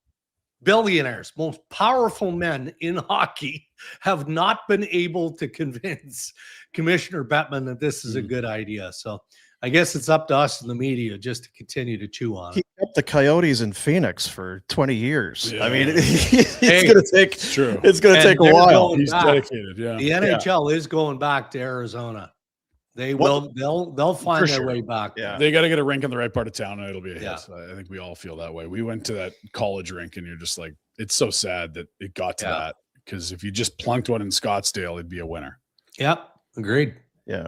billionaires, most powerful men in hockey, have not been able to convince Commissioner Bettman that this is a good idea. So I guess it's up to us in the media just to continue to chew on it. He kept the Coyotes in Phoenix for 20 years. Yeah. I mean, it's going to take. True. It's going to take a they're while. going He's back. dedicated. Yeah. The NHL is going back to Arizona. They will. They'll find For their sure. way back. Yeah. They got to get a rink in the right part of town, and it'll be a hit. Yeah. I think we all feel that way. We went to that college rink, and you're just like, it's so sad that it got to that, because if you just plunked one in Scottsdale, it'd be a winner. Yep. Agreed. Yeah.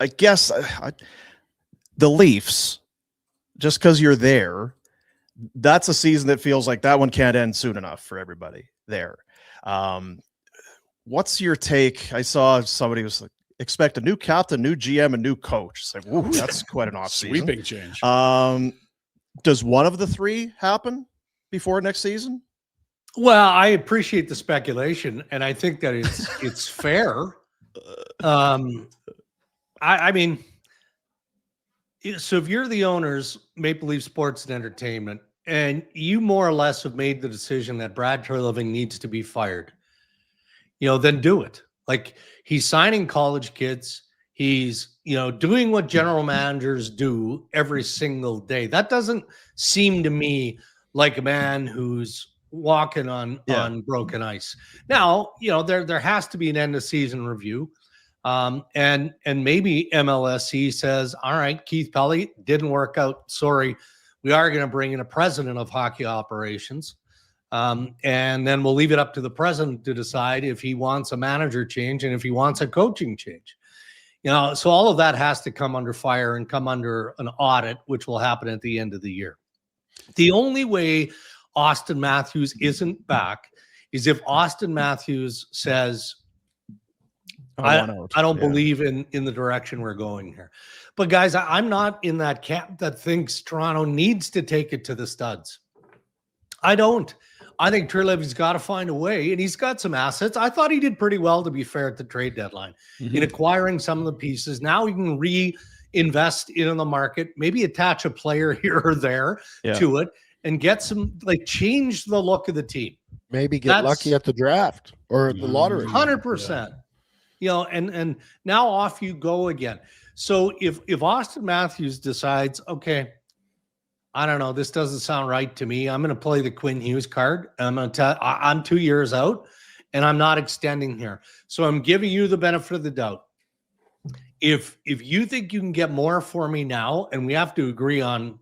I guess the Leafs, just because you're there, that's a season that feels like that one can't end soon enough for everybody there. What's your take? I saw somebody was like, expect a new captain, new GM, and new coach. It's like, woo, that's quite an off season. Sweeping change. Does one of the 3 happen before next season? Well, I appreciate the speculation, and I think that it's fair. I mean, so if you're the owners, Maple Leaf Sports and Entertainment, and you more or less have made the decision that Brad Treliving needs to be fired, then do it. Like, he's signing college kids. He's, doing what general managers do every single day. That doesn't seem to me like a man who's walking on broken ice. Now, there has to be an end of season review. And maybe MLSE says, all right, Keith Pelly, didn't work out. Sorry. We are going to bring in a president of hockey operations. And then we'll leave it up to the president to decide if he wants a manager change and if he wants a coaching change. So all of that has to come under fire and come under an audit, which will happen at the end of the year. The only way Austin Matthews isn't back is if Austin Matthews says, I don't believe in the direction we're going here. But guys, I'm not in that camp that thinks Toronto needs to take it to the studs. I don't. I think Treliving's got to find a way, and he's got some assets. I thought he did pretty well, to be fair, at the trade deadline in acquiring some of the pieces. Now he can reinvest in the market, maybe attach a player here or there to it, and get some, change the look of the team. Maybe get lucky at the draft or the lottery. 100%. And now off you go again. So if Austin Matthews decides, okay, I don't know, this doesn't sound right to me. I'm going to play the Quinn Hughes card. I'm going to tell, I'm 2 years out and I'm not extending here. So I'm giving you the benefit of the doubt. If you think you can get more for me now, and we have to agree on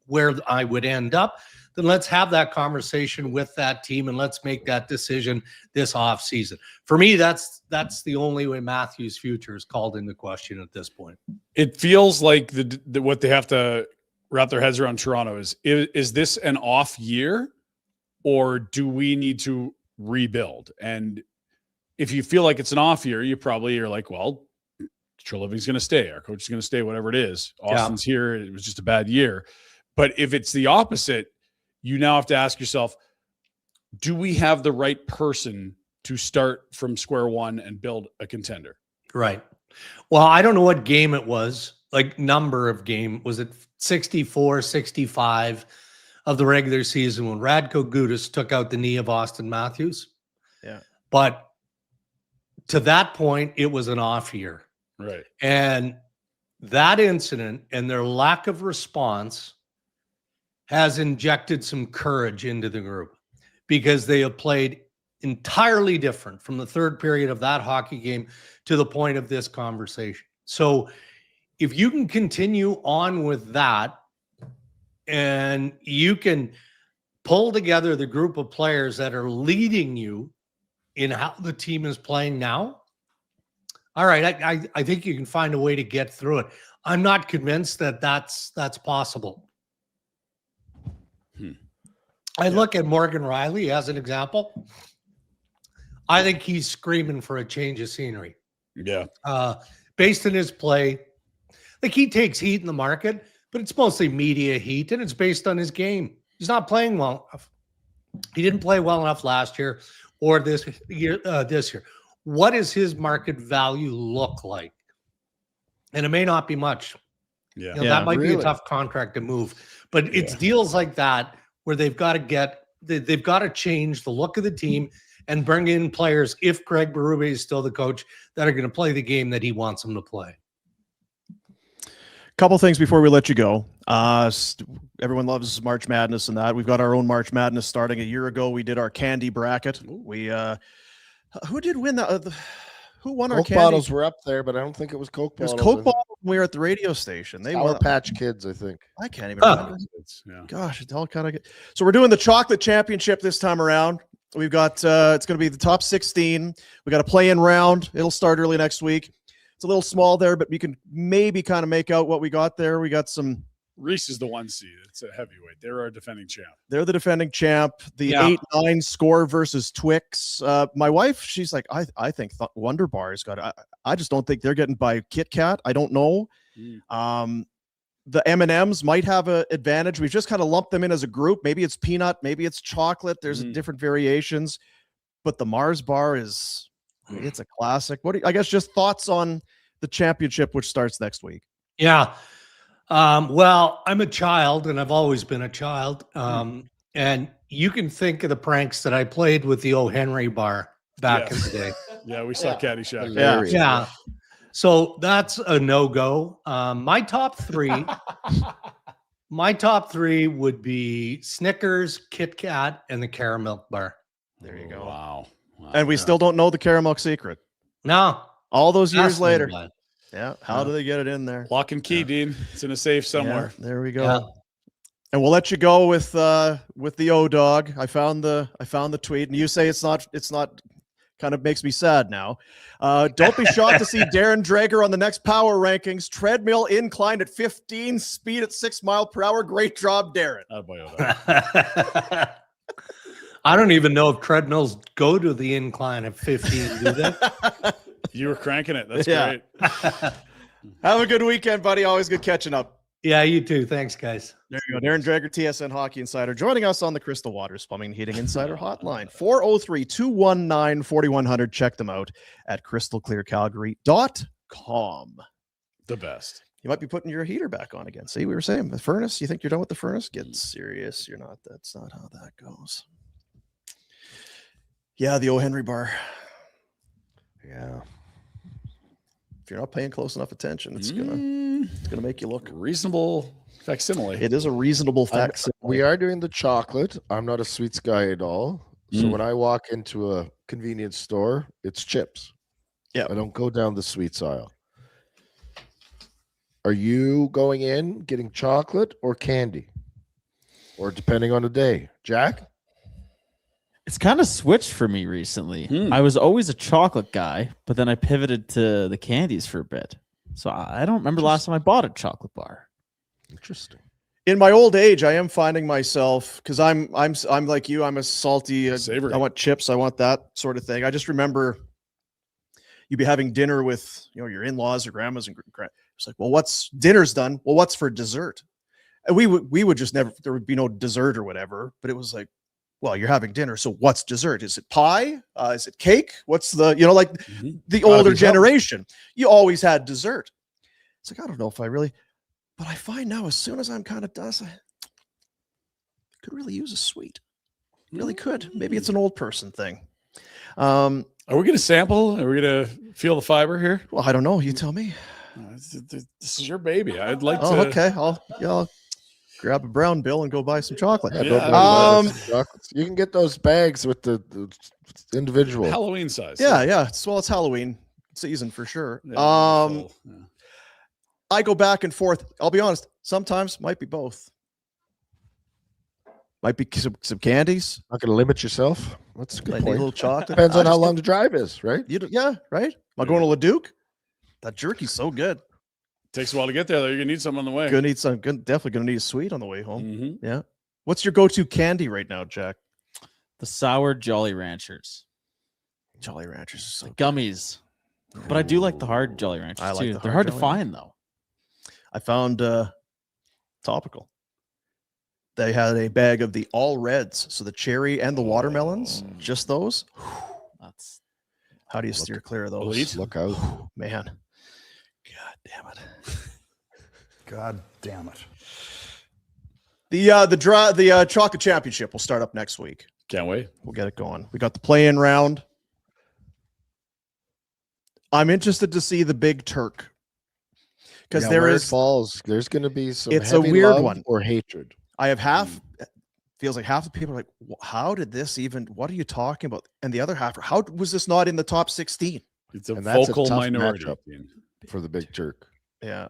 where I would end up, then let's have that conversation with that team and let's make that decision this off season. For me, that's the only way Matthews' future is called into question at this point. It feels like what they have to wrap their heads around Toronto is this an off year, or do we need to rebuild? And if you feel like it's an off year, you probably are like, well, Treliving's going to stay, our coach is going to stay, whatever it is. Austin's here. It was just a bad year. But if it's the opposite, you now have to ask yourself, do we have the right person to start from square one and build a contender? Right. Well, I don't know what game it was, like number of game. Was it 64, 65 of the regular season when Radko Gudas took out the knee of Austin Matthews? Yeah. But to that point, it was an off year. Right. And that incident and their lack of response has injected some courage into the group, because they have played entirely different from the third period of that hockey game to the point of this conversation. So if you can continue on with that and you can pull together the group of players that are leading you in how the team is playing now, all right, I think you can find a way to get through it. I'm not convinced that that's possible. I look at Morgan Riley as an example. I think he's screaming for a change of scenery. Yeah. Based on his play, like, he takes heat in the market, but it's mostly media heat, and it's based on his game. He's not playing well enough. He didn't play well enough last year or this year. What does his market value look like? And it may not be much. Yeah. That might be a tough contract to move, but it's deals like that where they've got to change the look of the team and bring in players, if Craig Berube is still the coach, that are going to play the game that he wants them to play. Couple things before we let you go. Everyone loves March Madness and that. We've got our own March Madness starting. A year ago, we did our candy bracket. We who did win that? Who won our Coke candy? bottles were up there, but I don't think it was Coke It was bottles. Coke bottles when we were at the radio station. They Sour won. Patch Kids, I think. I can't even remember. Yeah. Gosh, it's all kind of good. So we're doing the chocolate championship this time around. We've got it's going to be the top 16. We got a play-in round. It'll start early next week. It's a little small there, but we can maybe kind of make out what we got there. We got some. Reese is the 1 seed. It's a heavyweight. They're our defending champ. They're the defending champ. The 8-9 score versus Twix. My wife, she's like, I think Wonder Bar's got it. I just don't think they're getting by Kit Kat. I don't know. The M&Ms might have an advantage. We've just kind of lumped them in as a group. Maybe it's peanut, maybe it's chocolate. There's different variations, but the Mars bar it's a classic. I guess just thoughts on the championship, which starts next week. Yeah. Well, I'm a child, and I've always been a child. And you can think of the pranks that I played with the O. Henry bar back in the day. Yeah, we saw Caddyshack. Yeah. So that's a no-go. My top three would be Snickers, Kit Kat, and the Caramel bar. There you go. Wow. And we still don't know the caramel secret. No. All those years later. Blood. Yeah. How do they get it in there? Lock and key, Dean. It's in a safe somewhere. Yeah, there we go. Yeah. And we'll let you go with the O dog. I found the tweet, and you say it's not kind of makes me sad now. Don't be shocked to see Darren Dreger on the next power rankings. Treadmill incline at 15, speed at 6 miles per hour. Great job, Darren. I don't even know if treadmills go to the incline at 15, do they? You were cranking it. That's great. Have a good weekend, buddy. Always good catching up. Yeah, you too. Thanks, guys. There you go. Darren Dreger, TSN Hockey Insider, joining us on the Crystal Waters Plumbing and Heating Insider Hotline. 403-219-4100. Check them out at crystalclearcalgary.com. The best. You might be putting your heater back on again. See, we were saying the furnace. You think you're done with the furnace? Get serious. You're not. That's not how that goes. Yeah, the O. Henry bar. Yeah. If you're not paying close enough attention, it's gonna. It's going to make you look. Reasonable facsimile. It is a reasonable fact. We are doing the chocolate. I'm not a sweets guy at all. So Mm. when I walk into a convenience store, it's chips. Yeah. I don't go down the sweets aisle. Are you going in getting chocolate or candy? Or depending on the day? Jack? It's kind of switched for me recently. Hmm. I was always a chocolate guy, but then I pivoted to the candies for a bit. So I don't remember the last time I bought a chocolate bar. Interesting. In my old age, I am finding myself, because I'm like you. I'm a salty. Savory. I want chips. I want that sort of thing. I just remember you'd be having dinner with your in-laws or grandmas, and it's like, well, what's dinner's done? Well, what's for dessert? And we would just never. There would be no dessert or whatever. But it was like, well, you're having dinner, so what's dessert? Is it pie? Is it cake? What's the like Mhm. the Gotta older be something. generation? You always had dessert. It's like, I don't know if I really. But I find now, as soon as I'm kind of done, I could really use a sweet. Really could. Maybe it's an old person thing. Are we going to sample? Are we going to feel the fiber here? Well, I don't know. You tell me. This is your baby. I'd like Oh, to. okay. I'll grab a brown bill and go buy some chocolate. Yeah, Yeah. don't worry about it. Chocolates. You can get those bags with the individual. Halloween size. Yeah. It's Halloween season for sure. Yeah, full, yeah. I go back and forth. I'll be honest. Sometimes might be both. Might be some candies. Not going to limit yourself. That's a good Might need a point. little chocolate. Depends I on how just long the drive is, right? yeah, right. Am I going to Leduc? That jerky's so good. Takes a while to get there, though. You're going to need some on the way. Gonna need some. Definitely gonna need a sweet on the way home. Mhm. Yeah. What's your go-to candy right now, Jack? The sour Jolly Ranchers, Jolly Ranchers is so the gummies. But I do like the hard Jolly Ranchers I like too. the They're hard hard to Jolly find though. I found topical. They had a bag of the all reds, so the cherry and the watermelons, just those. That's How do you steer clear of those? Elite. Look out. Man. God damn it. God damn it. The chocolate championship will start up next week. Can't wait. We'll get it going. We got the play-in round. I'm interested to see the Big Turk. Because Yeah, there where it is falls. There's going to be some. It's a heavy weird love one. or hatred. I have feels like half the people are like, how did this even, what are you talking about? And the other half, how was this not in the top 16? It's a And that's a vocal tough minority. matchup. For the Big Turk. Yeah.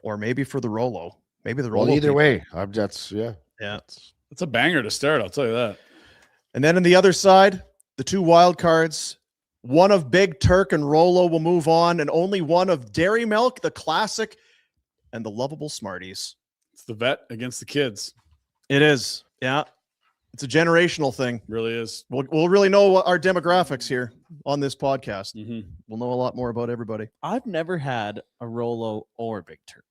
Or maybe for the Rolo. Maybe the Rolo. Well, either people. way, that's Yeah. It's a banger to start. I'll tell you that. And then on the other side, the two wild cards, one of Big Turk and Rolo will move on, and only one of Dairy Milk, the classic, and the lovable Smarties. It's the vet against the kids. It is. Yeah. It's a generational thing. Really is. We'll really know what our demographics here on this podcast. Mm-hmm. We'll know a lot more about everybody. I've never had a Rolo or Big Turk.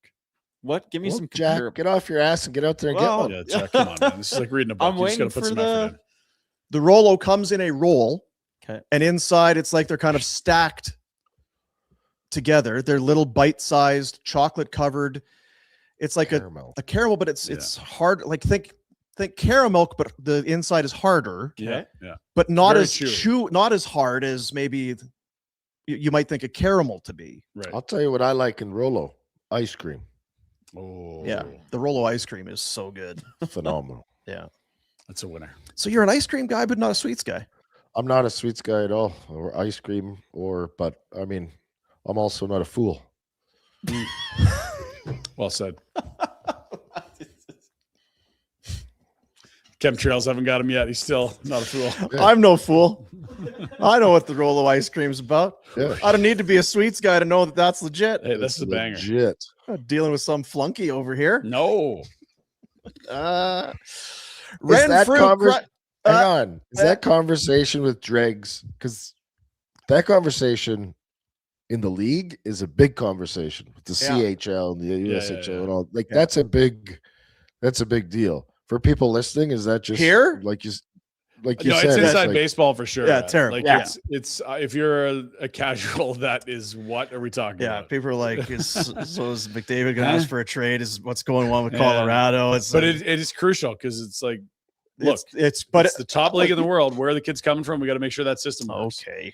What? Give me Well, some Jack, comparable. get off your ass and get out there and Well, get one. Yeah, Jack, come on, man. This is like reading a book. I'm You just got waiting to put for some the- effort in. The Rolo comes in a roll, Okay. and inside it's like they're kind of stacked together. They're little bite-sized, chocolate-covered. It's like Caramel. a caramel, but it's hard. Like think caramel, but the inside is harder, Yeah. Yeah. but not Very as chewy. not as hard as maybe you might think a caramel to be. Right. I'll tell you what I like in Rolo. Ice cream. Oh, Yeah, the Rolo ice cream is so good. Phenomenal. That's a winner. So you're an ice cream guy, but not a sweets guy. I'm not a sweets guy at all, or ice cream, but I mean, I'm also not a fool. Well said. Chemtrails haven't got him yet. He's still not a fool. Yeah. I'm no fool. I know what the Rolo ice cream's about. Yeah. I don't need to be a sweets guy to know that that's legit. Hey, this is a banger. Legit. I'm not dealing with some flunky over here. No. Ren that fruit. Hang on. Is that conversation with Dregs? Because that conversation in the league is a big conversation with the CHL and the USHL and all. Like that's a big deal for people listening. Is that just Here? Like you No, said, it's inside like- baseball for sure. Yeah, terrible. Like Yeah. it's if you're a casual, that is what are we talking Yeah, about? people are like, so is McDavid going to ask for a trade? Is what's going on with Colorado? It's But like, it is crucial because it's like, look, it's the top league in the world. Where are the kids coming from? We got to make sure that system works. okay.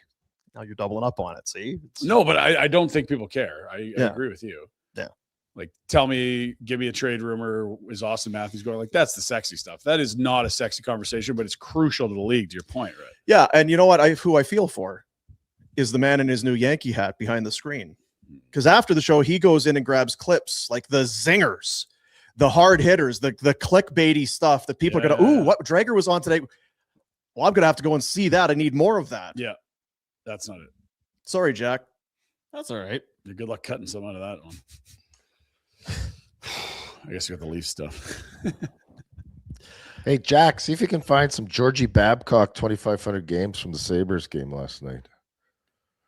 Now you're doubling up on it. See, No, but I don't think people care. I agree with you. Yeah. Like, give me a trade rumor. Is Austin Matthews going? Like, that's the sexy stuff. That is not a sexy conversation, but it's crucial to the league, to your point, right? Yeah, and you know what? Who I feel for is the man in his new Yankee hat behind the screen. Because after the show, he goes in and grabs clips like the zingers, the hard hitters, the clickbaity stuff that people are going to, ooh, what Dreger was on today. Well, I'm going to have to go and see that. I need more of that. Yeah, that's not it. Sorry, Jack. That's all right. Good luck cutting some out of that one. I guess you got the Leaf stuff. Hey, Jack, see if you can find some Georgie Babcock 2,500 games from the Sabres game last night.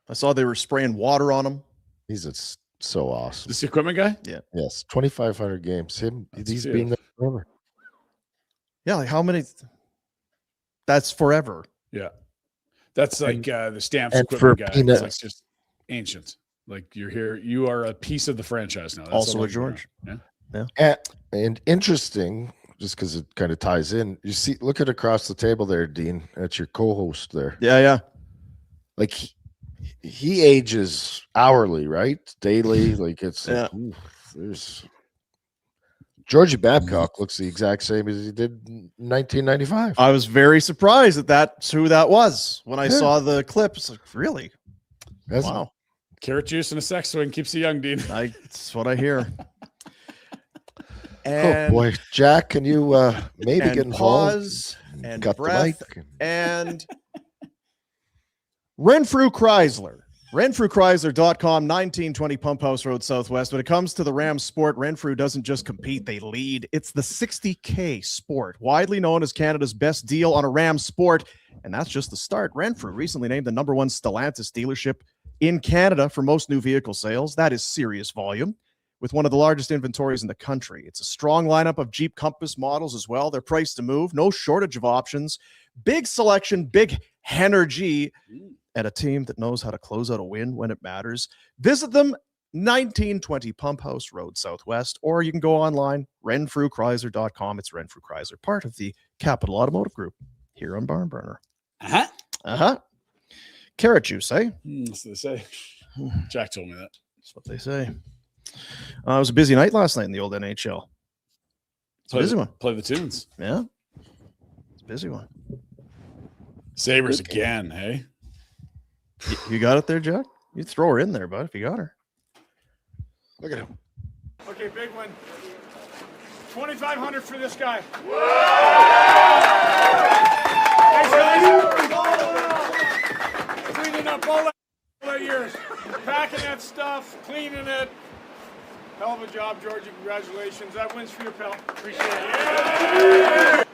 I saw they were spraying water on him. He's so awesome. This equipment guy? Yeah. Yes, 2,500 games. He's been there forever. Yeah, like how many? That's forever. Yeah. That's like the Stamps and equipment for guy. Peanut. It's like just ancient. Like you're here. You are a piece of the franchise now. That's Also all a that you're George. doing. And interesting, just because it kind of ties in. You see, look at across the table there, Dean. That's your co-host there. Yeah. Like he ages hourly, right? Daily. Like it's like, ooh, there's Georgie Babcock looks the exact same as he did in 1995. I was very surprised that's who that was when I saw the clips. Like, really? Wow. Carrot juice and a sex swing keeps you young, Dean. That's what I hear. Oh boy, Jack, can you maybe get involved? Pause and cut breath the mic and Renfrew Chrysler. RenfrewChrysler.com, 1920 Pump House Road Southwest. When it comes to the Rams sport, Renfrew doesn't just compete, they lead. It's the 60K sport, widely known as Canada's best deal on a Rams sport, and that's just the start. Renfrew recently named the #1 Stellantis dealership in Canada for most new vehicle sales. That is serious volume, with one of the largest inventories in the country. It's a strong lineup of Jeep Compass models as well. They're priced to move, no shortage of options, big selection, big energy, and a team that knows how to close out a win when it matters. Visit them, 1920 Pump House Road Southwest, or you can go online, renfrewchrysler.com. It's Renfrew Chrysler, part of the Capital Automotive Group here on Barn Burner. Carrot juice, eh? That's what they say. Jack told me that. That's what they say. It was a busy night last night in the old NHL. It's a busy one. Play the tunes. Yeah. It's a busy one. Sabres again, hey? You got it there, Jack? You throw her in there, bud, if you got her. Look at him. Okay, big one. 2,500 for this guy. Thanks, guys. Cleaning up all that years. Packing that stuff, cleaning it. Hell of a job, Georgie. Congratulations. That wins for your pal. Appreciate it.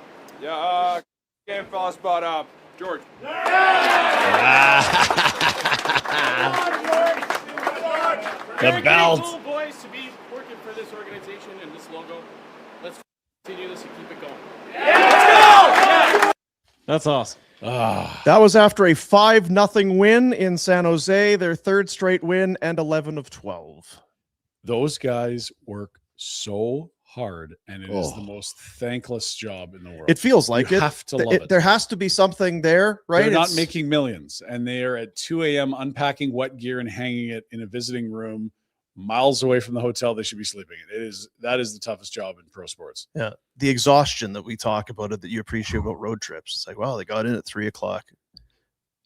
Yeah, game fella spot up. George. The belt. Cool, boys, to be working for this organization and this logo. Let's continue this and keep it going. Let's go! That's awesome. That was after a 5-0 win in San Jose, their third straight win, and 11 of 12. Those guys work so hard, and it is the most thankless job in the world. It feels like you it. have to love it. There has to be something there, right? They're not making millions, and they are at 2 a.m. unpacking wet gear and hanging it in a visiting room miles away from the hotel they should be sleeping in. That is the toughest job in pro sports. Yeah, the exhaustion that we talk about it, that you appreciate about road trips. It's like, wow, they got in at 3:00.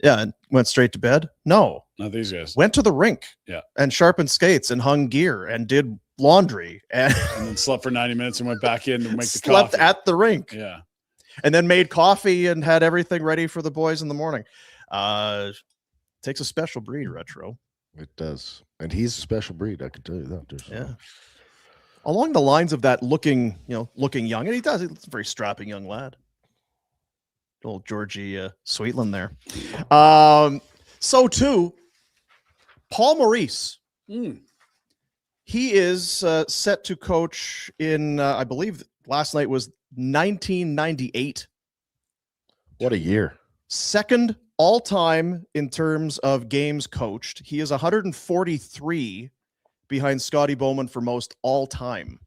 Yeah, and went straight to bed. No, not these guys. Went to the rink. Yeah, and sharpened skates and hung gear and did laundry and then slept for 90 minutes and went back in to make the slept coffee at the rink. Yeah, and then made coffee and had everything ready for the boys in the morning. Takes a special breed, Retro. It does. And he's a special breed, I can tell you that. Yeah. Along the lines of that looking young, and he does. He's a very strapping young lad. Old Georgie Sweetland there. So too, Paul Maurice. He is set to coach in, I believe last night was 1998. What a year. Second all-time in terms of games coached. He is 143 behind Scotty Bowman for most all-time.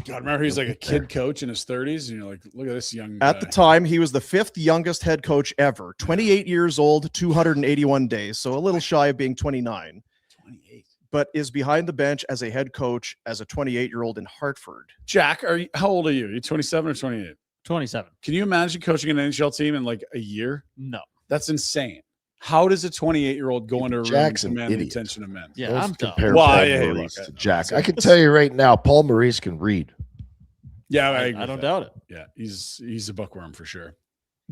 God, remember he's like a kid coach in his 30s, and you're like, look at this young guy. At the time, he was the 5th youngest head coach ever. 28 years old, 281 days, so a little shy of being 29. 28. but is behind the bench as a head coach as a 28-year-old in Hartford. Jack, how old are you? Are you 27 or 28? 27. Can you imagine coaching an NHL team in like a year? No. That's insane. How does a 28-year-old go into a room Jack's and an command the idiot. attention of men? Yeah, Don't I'm dumb. compare Well, Paul hey, Maurice look, to Jack. I- I can tell you right now, Paul Maurice can read. Yeah, I agree I don't with that. doubt it. Yeah, he's a bookworm for sure.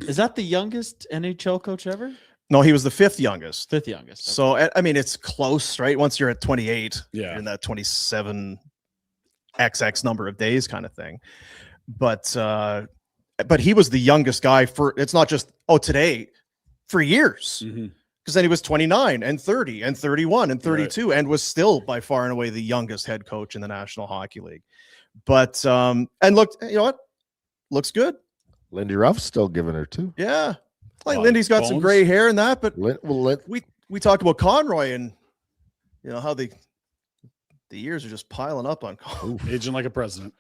Is that the youngest NHL coach ever? No, he was the 5th youngest. 5th youngest. Okay. So, I mean, it's close, right? Once you're at 28, Yeah. you're in that 27 XX number of days kind of thing. But he was the youngest guy it's not just, today, for years. Mhm. Because then he was 29 and 30 and 31 and 32 and was still by far and away the youngest head coach in the National Hockey League. But, and look, you know what? Looks good. Lindy Ruff's still giving her too. Yeah. Like Wow. Lindy's got some Bones? gray hair and that, but Well, we talked about Conroy and how the years are just piling up on Conroy. Aging like a president.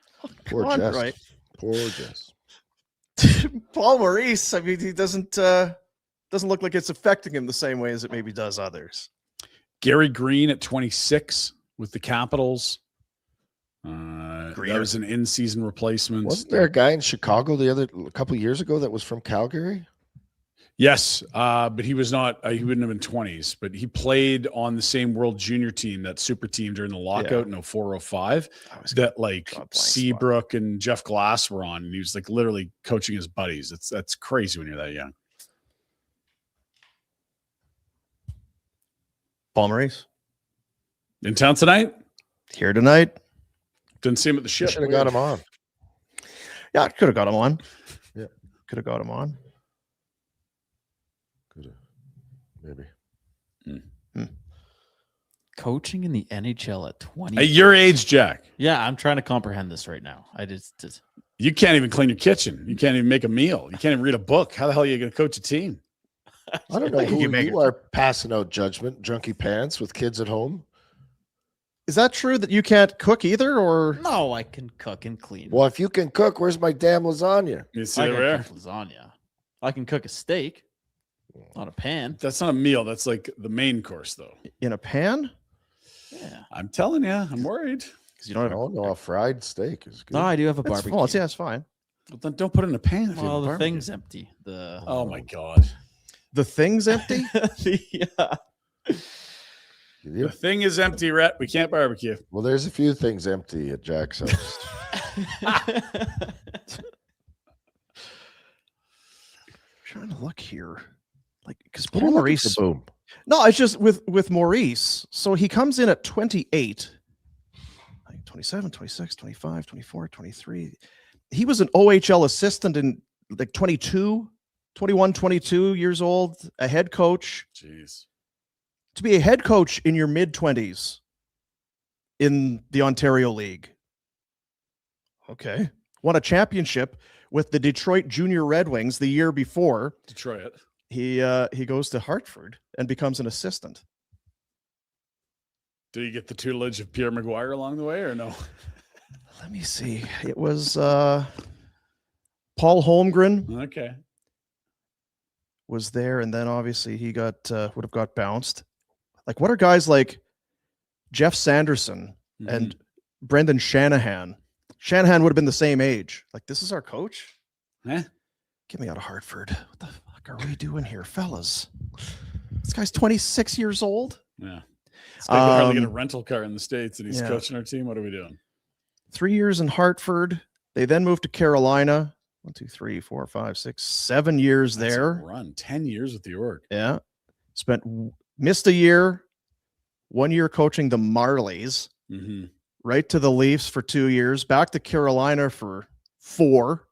poor Conroy. Jess. Poor Jess. Paul Maurice, I mean, he doesn't look like it's affecting him the same way as it maybe does others. Gary Green at 26 with the Capitals. That was an in-season replacement. Wasn't there a guy in Chicago a couple of years ago that was from Calgary? Yes, but he was not. He wouldn't have been 20s, but he played on the same World Junior team, that super team during the lockout in 04-05. That like Seabrook and Jeff Glass were on, and he was like literally coaching his buddies. That's crazy when you're that young. Paul Maurice In town tonight? here tonight. Didn't see him at the ship. Should have got him on. Yeah, could have got him on. Yeah. Could have got him on. Could have. Maybe. Coaching in the NHL at 20. At your age, Jack, Yeah, I'm trying to comprehend this right now. I just you can't even clean your kitchen. You can't even make a meal. You can't even read a book. How the hell are you going to coach a team? I don't know You who make you are passing out judgment, junkie pants with kids at home. Is that true that you can't cook either, or no, I can cook and clean. Well, if you can cook, where's my damn lasagna? You see I that can rare? cook lasagna. I can cook a steak on a pan. That's not a meal. That's like the main course, though. in a pan? Yeah. I'm telling you, I'm worried. Because you don't have Oh no, a fried steak is good. No, I do have a That's barbecue. well, yeah, it's fine. Well, then don't put it in a pan. If you Well, have a the barbecue. thing's empty. Oh my god, The thing's empty. Yeah. the thing is empty, Rhett. We can't barbecue. Well, there's a few things empty at Jack's house. Trying to look here, like because What are Paul you looking Maurice. for, boom. No, it's just with Maurice. So he comes in at 28, like 27, 26, 25, 24, 23. He was an OHL assistant in like 22, 21, 22 years old, a head coach. Jeez. To be a head coach in your mid-20s in the Ontario League. Okay. Won a championship with the Detroit Junior Red Wings the year before. Detroit. He goes to Hartford and becomes an assistant. Did you get the tutelage of Pierre Maguire along the way, or no? Let me see. It was Paul Holmgren Okay. was there, and then obviously he would have got bounced. Like, what are guys like Jeff Sanderson and Brendan Shanahan? Shanahan would have been the same age. Like, this is our coach? Eh? Get me out of Hartford. What the fuck are we doing here, fellas? This guy's 26 years old. Yeah. This guy could hardly get a Um, rental car in the States, and he's yeah. coaching our team. What are we doing? 3 years in Hartford. They then moved to Carolina. 1, 2, 3, 4, 5, 6, 7 years That's a there. run 10 years with the org. Yeah. Missed a year, 1 year coaching the Marlies, Mm-hmm. right to the Leafs for 2 years, back to Carolina for 4,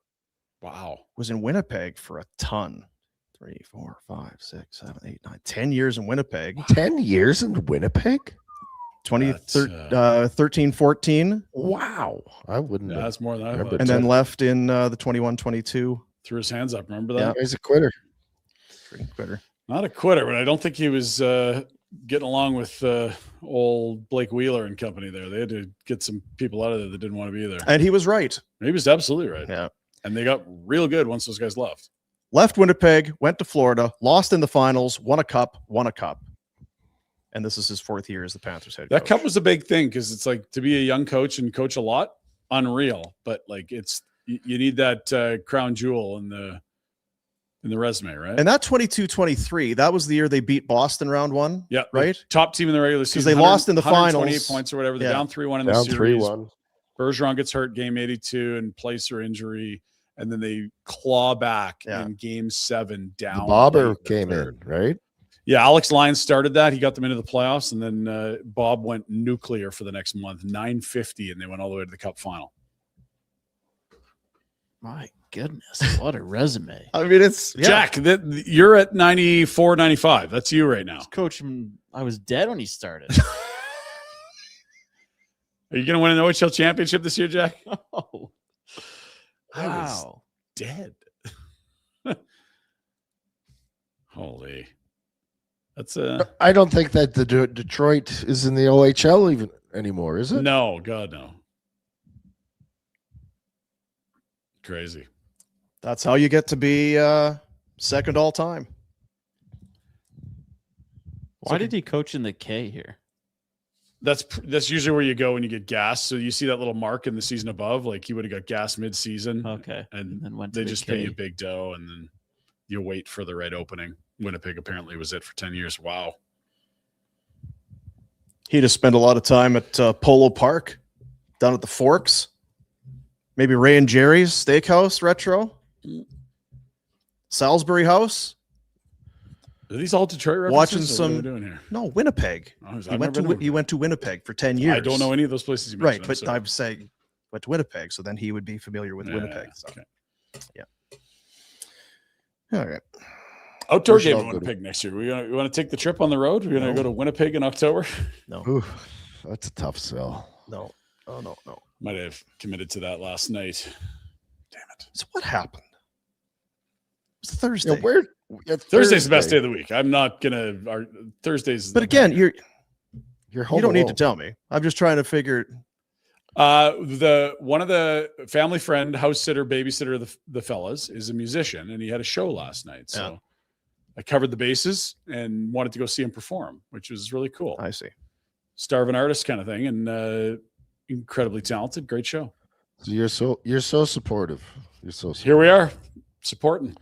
Wow. was in Winnipeg for a ton. 3, 4, 5, 6, 7, 8, 9, 10 years in Winnipeg. 10 years in Winnipeg? 13, 14, Wow. I wouldn't Yeah, have. that's more than I Remember thought. and then left in the 21, 22. Threw his hands up. Remember Yeah. that? He's a quitter. Freaking quitter. Not a quitter, but I don't think he was getting along with old Blake Wheeler and company there. They had to get some people out of there that didn't want to be there. And he was right. He was absolutely right. Yeah. And they got real good once those guys left. Left Winnipeg, went to Florida, lost in the finals, won a cup. and this is his 4th year as the Panthers head That coach. cup was a big thing because it's like to be a young coach and coach a lot, unreal. But like you need that crown jewel in the resume, right? And that 22-23, that was the year they beat Boston round 1. Yeah, right. Top team in the regular season Because they lost in the 128 finals. points or whatever. They're Yeah. down 3-1 in the Down series. 3-1. Bergeron gets hurt game 82 and Placer injury, and then they claw back in game 7 down. The Bobber late came third. in, right? Yeah, Alex Lyons started that. He got them into the playoffs, and then Bob went nuclear for the next month, 950, and they went all the way to the Cup final. My goodness, what a resume. I mean, it's Jack, you're at 94, 95. That's you right now. Coach, I was dead when he started. Are you going to win an OHL championship this year, Jack? Oh, I was wow. dead. Holy. That's I don't think that the Detroit is in the OHL even anymore, is it? no, God, no. Crazy. That's how you get to be second all time. Why did he coach in the K here? That's usually where you go when you get gas. So you see that little mark in the season above, like he would have got gas mid-season. Okay. And then went to they the just pay K. you big dough, and then you wait for the right opening. Winnipeg apparently was it for 10 years. Wow. He'd have spent a lot of time at Polo Park, down at the Forks. Maybe Ray and Jerry's Steakhouse retro. Salisbury House. Are these all Detroit references? Watching What are some- we doing here? No, Winnipeg. Oh, I've He never went to been he went to Winnipeg for 10 years. I don't know any of those places you Right, mentioned. but I'm saying went to Winnipeg, so then he would be familiar with Winnipeg. So. Okay. All right. Outdoor We should game all in go to- Winnipeg next year. We want to take the trip on the road? We're going to go to Winnipeg in October? No. Ooh, that's a tough sell. No. Oh, no. Might have committed to that last night. Damn it. So what happened? It was Thursday. Thursday's the best day of the week. I'm not going to – Thursday's – But again, You're you home don't need to alone. tell me. I'm just trying to figure. One of the family friend, house sitter, babysitter of the fellas is a musician, and he had a show last night. So I covered the bases and wanted to go see him perform, which was really cool. I see. Star of an artist kind of thing, and incredibly talented. Great show. So you're so supportive. You're so supportive. Here we are, supporting.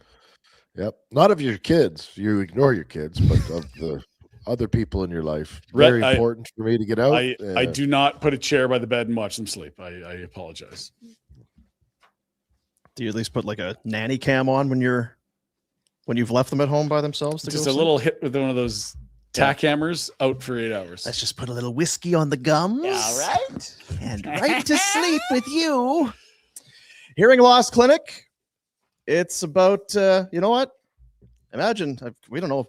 Yep. Not of your kids. You ignore your kids, but of the other people in your life. Rhett, Very important for me to get out. I do not put a chair by the bed and watch them sleep. I apologize. Do you at least put like a nanny cam on when you've left them at home by themselves? To Just go a sleep? little hit with one of those tack hammers, out for 8 hours. Let's just put a little whiskey on the gums. Yeah, right. And right to sleep with you. Hearing loss clinic. It's about you know what? Imagine we don't know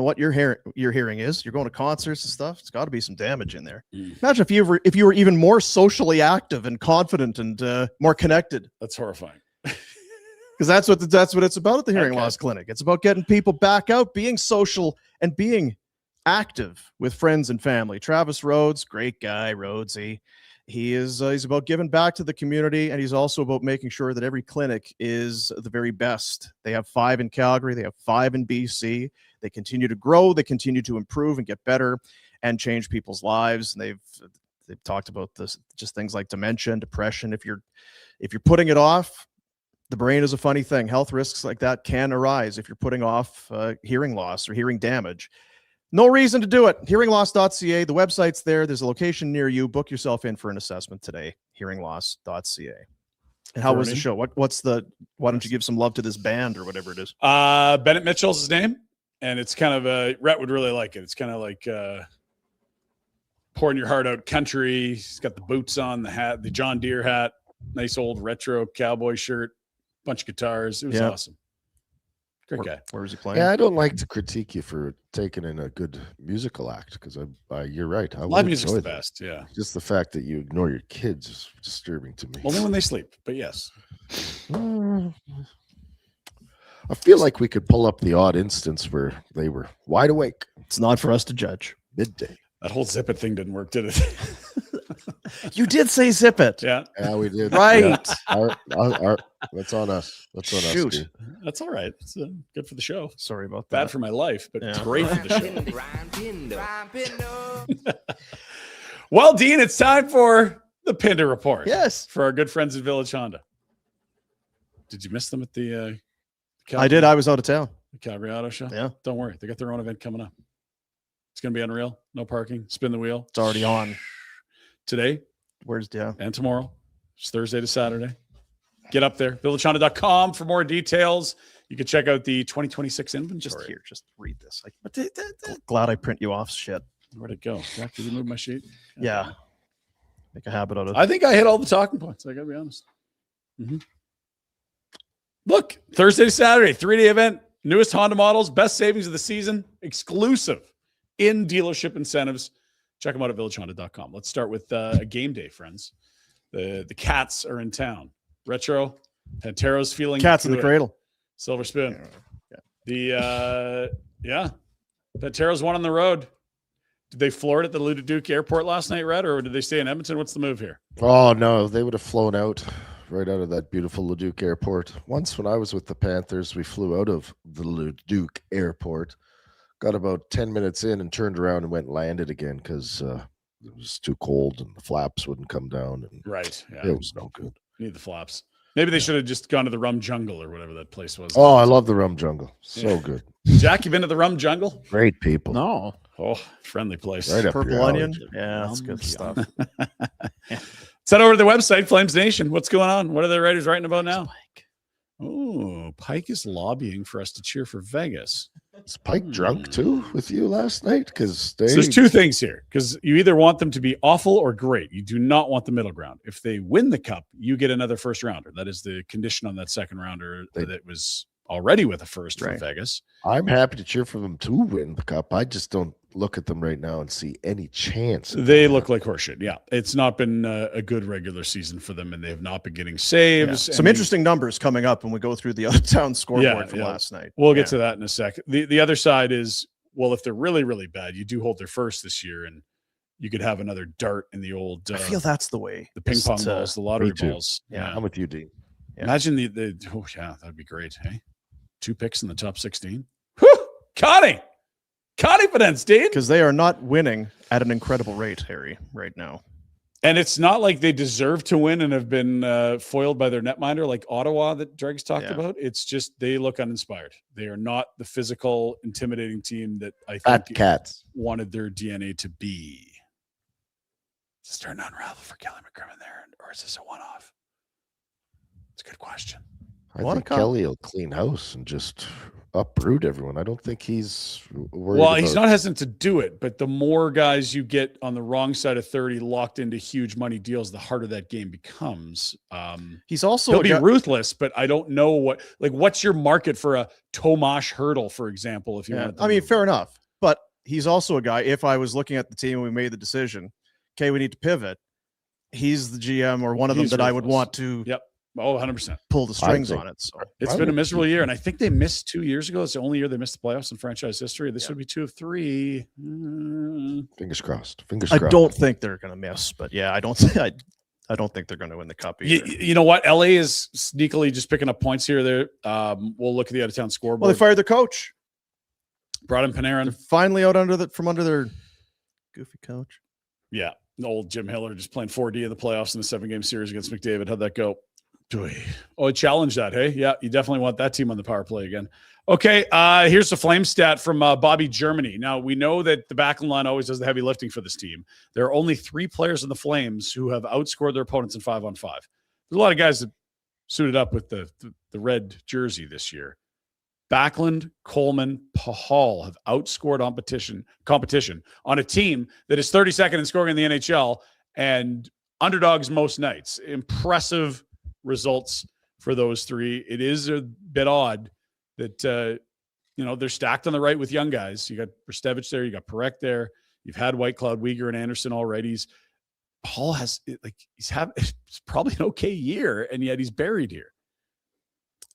what your hearing is. You're going to concerts and stuff. It's got to be some damage in there. Imagine if you were even more socially active and confident and more connected. That's horrifying. Because that's what it's about at the hearing loss clinic. It's about getting people back out, being social, and being active with friends and family. Travis Rhodes, great guy, Rhodesy. He's about giving back to the community, and he's also about making sure that every clinic is the very best. They have 5 in Calgary. They have 5 in BC. They continue to grow. They continue to improve and get better and change people's lives. And they've talked about this, just things like dementia and depression. If you're putting it off, the brain is a funny thing. Health risks like that can arise if you're putting off hearing loss or hearing damage. No reason to do it. Hearingloss.ca. The website's there. There's a location near you. Book yourself in for an assessment today. Hearingloss.ca. And how was the show? Why don't you give some love to this band or whatever it is? Bennett Mitchell's his name. And it's kind of Rhett would really like it. It's kind of like pouring your heart out country. He's got the boots on, the hat, the John Deere hat, nice old retro cowboy shirt, bunch of guitars. It was awesome. Great guy. Where was he playing? Yeah, I don't like to critique you for taking in a good musical act because you're right. Live music's the best. Yeah. Just the fact that you ignore your kids is disturbing to me. Only when they sleep, but yes. I feel like we could pull up the odd instance where they were wide awake. It's not for us to judge. Midday. That whole zip it thing didn't work, did it? You did say zip it. Yeah, we did. Right. That's on us. That's on Shoot. us. Dude. that's all right. It's good for the show. Sorry about Bad that. for my life, but it's Yeah. great for the show. Well, Dean, it's time for the Pinder Report. Yes. For our good friends in Village Honda. Did you miss them at the I did. I was out of town. Calgary Auto Show? Yeah. Don't worry. They got their own event coming up. It's going to be unreal. No parking. Spin the wheel. It's already on. Today Yeah. and tomorrow. It's Thursday to Saturday. Get up there. VillageHonda.com for more details. You can check out the 2026 inventory. Just here. Just read this. Glad I print you off shit. Where'd it go? Jack, did you move my sheet? Yeah. Make a habit out of it. I think I hit all the talking points. I got to be honest. Look, Thursday to Saturday, 3-day event. Newest Honda models, best savings of the season, exclusive in dealership incentives. Check them out at villagehonda.com. Let's start with a game day, friends. The Cats are in town. Retro, Pantero's feeling Cats in the good. cradle. Silver Spoon. Pantero's won on the road. Did they floor it at the Leduc Airport last night, Red, or did they stay in Edmonton? What's the move here? Oh no, they would have flown out right out of that beautiful Leduc Airport. Once when I was with the Panthers, we flew out of the Leduc Airport, got about 10 minutes in and turned around and went and landed again because it was too cold and the flaps wouldn't come down. And Right. Yeah. it was no good. Need the flaps. Maybe they should have just gone to the Rum Jungle or whatever that place was. Oh, I love the Rum Jungle. So good. Jack, you been to the Rum Jungle? Great people. No. Oh, friendly place. Right up Purple your alley. onion. Yeah, that's good stuff. Send over to the website, Flames Nation. What's going on? What are the writers writing about now? Oh, Pike is lobbying for us to cheer for Vegas. Was Pike drunk too with you last night? Because So there's two things here, because you either want them to be awful or great. You do not want the middle ground. If they win the cup, you get another first rounder. That is the condition on that second rounder that was already with a first from Vegas. I'm happy to cheer for them to win the cup. I just don't look at them right now and see any chance. They look like horseshit. Yeah, it's not been a good regular season for them, and they have not been getting saves. Some interesting numbers coming up when we go through the out-of-town scoreboard from last night. We'll get to that in a second. The other side is, well, if they're really, really bad, you do hold their first this year, and you could have another dart in the old. I feel that's the way. The ping pong balls, the lottery balls. Yeah, I'm with you, Dean. Yeah. Imagine that'd be great. Hey, 2 picks in the top 16. Whew, confidence, Dean. Because they are not winning at an incredible rate, Harry, right now. And it's not like they deserve to win and have been foiled by their netminder like Ottawa that Dregs talked about. It's just they look uninspired. They are not the physical, intimidating team that I think Cats wanted their DNA to be. Is it starting to unravel for Kelly McCrimmon there, or is this a one-off? It's a good question. I think Kelly will clean house and just uproot everyone. I don't think he's worried. Well, he's not hesitant to do it, but the more guys you get on the wrong side of 30 locked into huge money deals, the harder that game becomes. He's also he'll be ruthless, but I don't know what's your market for a Tomasz Hurdle, for example, if you want. I mean, fair enough, but he's also a guy. If I was looking at the team and we made the decision, okay, we need to pivot. He's the GM or one of them that I would want to. Yep. Oh, 100%. Pull the strings on it. So it's been a miserable year. And I think they missed 2 years ago. It's the only year they missed the playoffs in franchise history. This would be 2 of 3. Fingers crossed. Fingers I crossed. don't think they're going to miss, but yeah, I don't think they're going to win the cup either. You know what? LA is sneakily just picking up points here or there. We'll look at the out of town scoreboard. Well, they fired their coach. Brought in Panarin. They're finally out from under their goofy coach. Yeah. Old Jim Hiller just playing 4D in the playoffs in the 7-game series against McDavid. How'd that go? Oh, challenge that. Hey, yeah, you definitely want that team on the power play again. Okay, here's the flame stat from Bobby Germany. Now, we know that the back line always does the heavy lifting for this team. There are only 3 players in the Flames who have outscored their opponents in 5-on-5. There's a lot of guys that suited up with the red jersey this year. Backlund, Coleman, Pahal have outscored competition on a team that is 32nd in scoring in the NHL and underdogs most nights. Impressive results for those 3. It is a bit odd that they're stacked on the right with young guys. You got Ristevich there, you got Parekh there, you've had Whitecloud, Weegar, and Anderson already. Paul has it's probably an okay year, and yet he's buried here.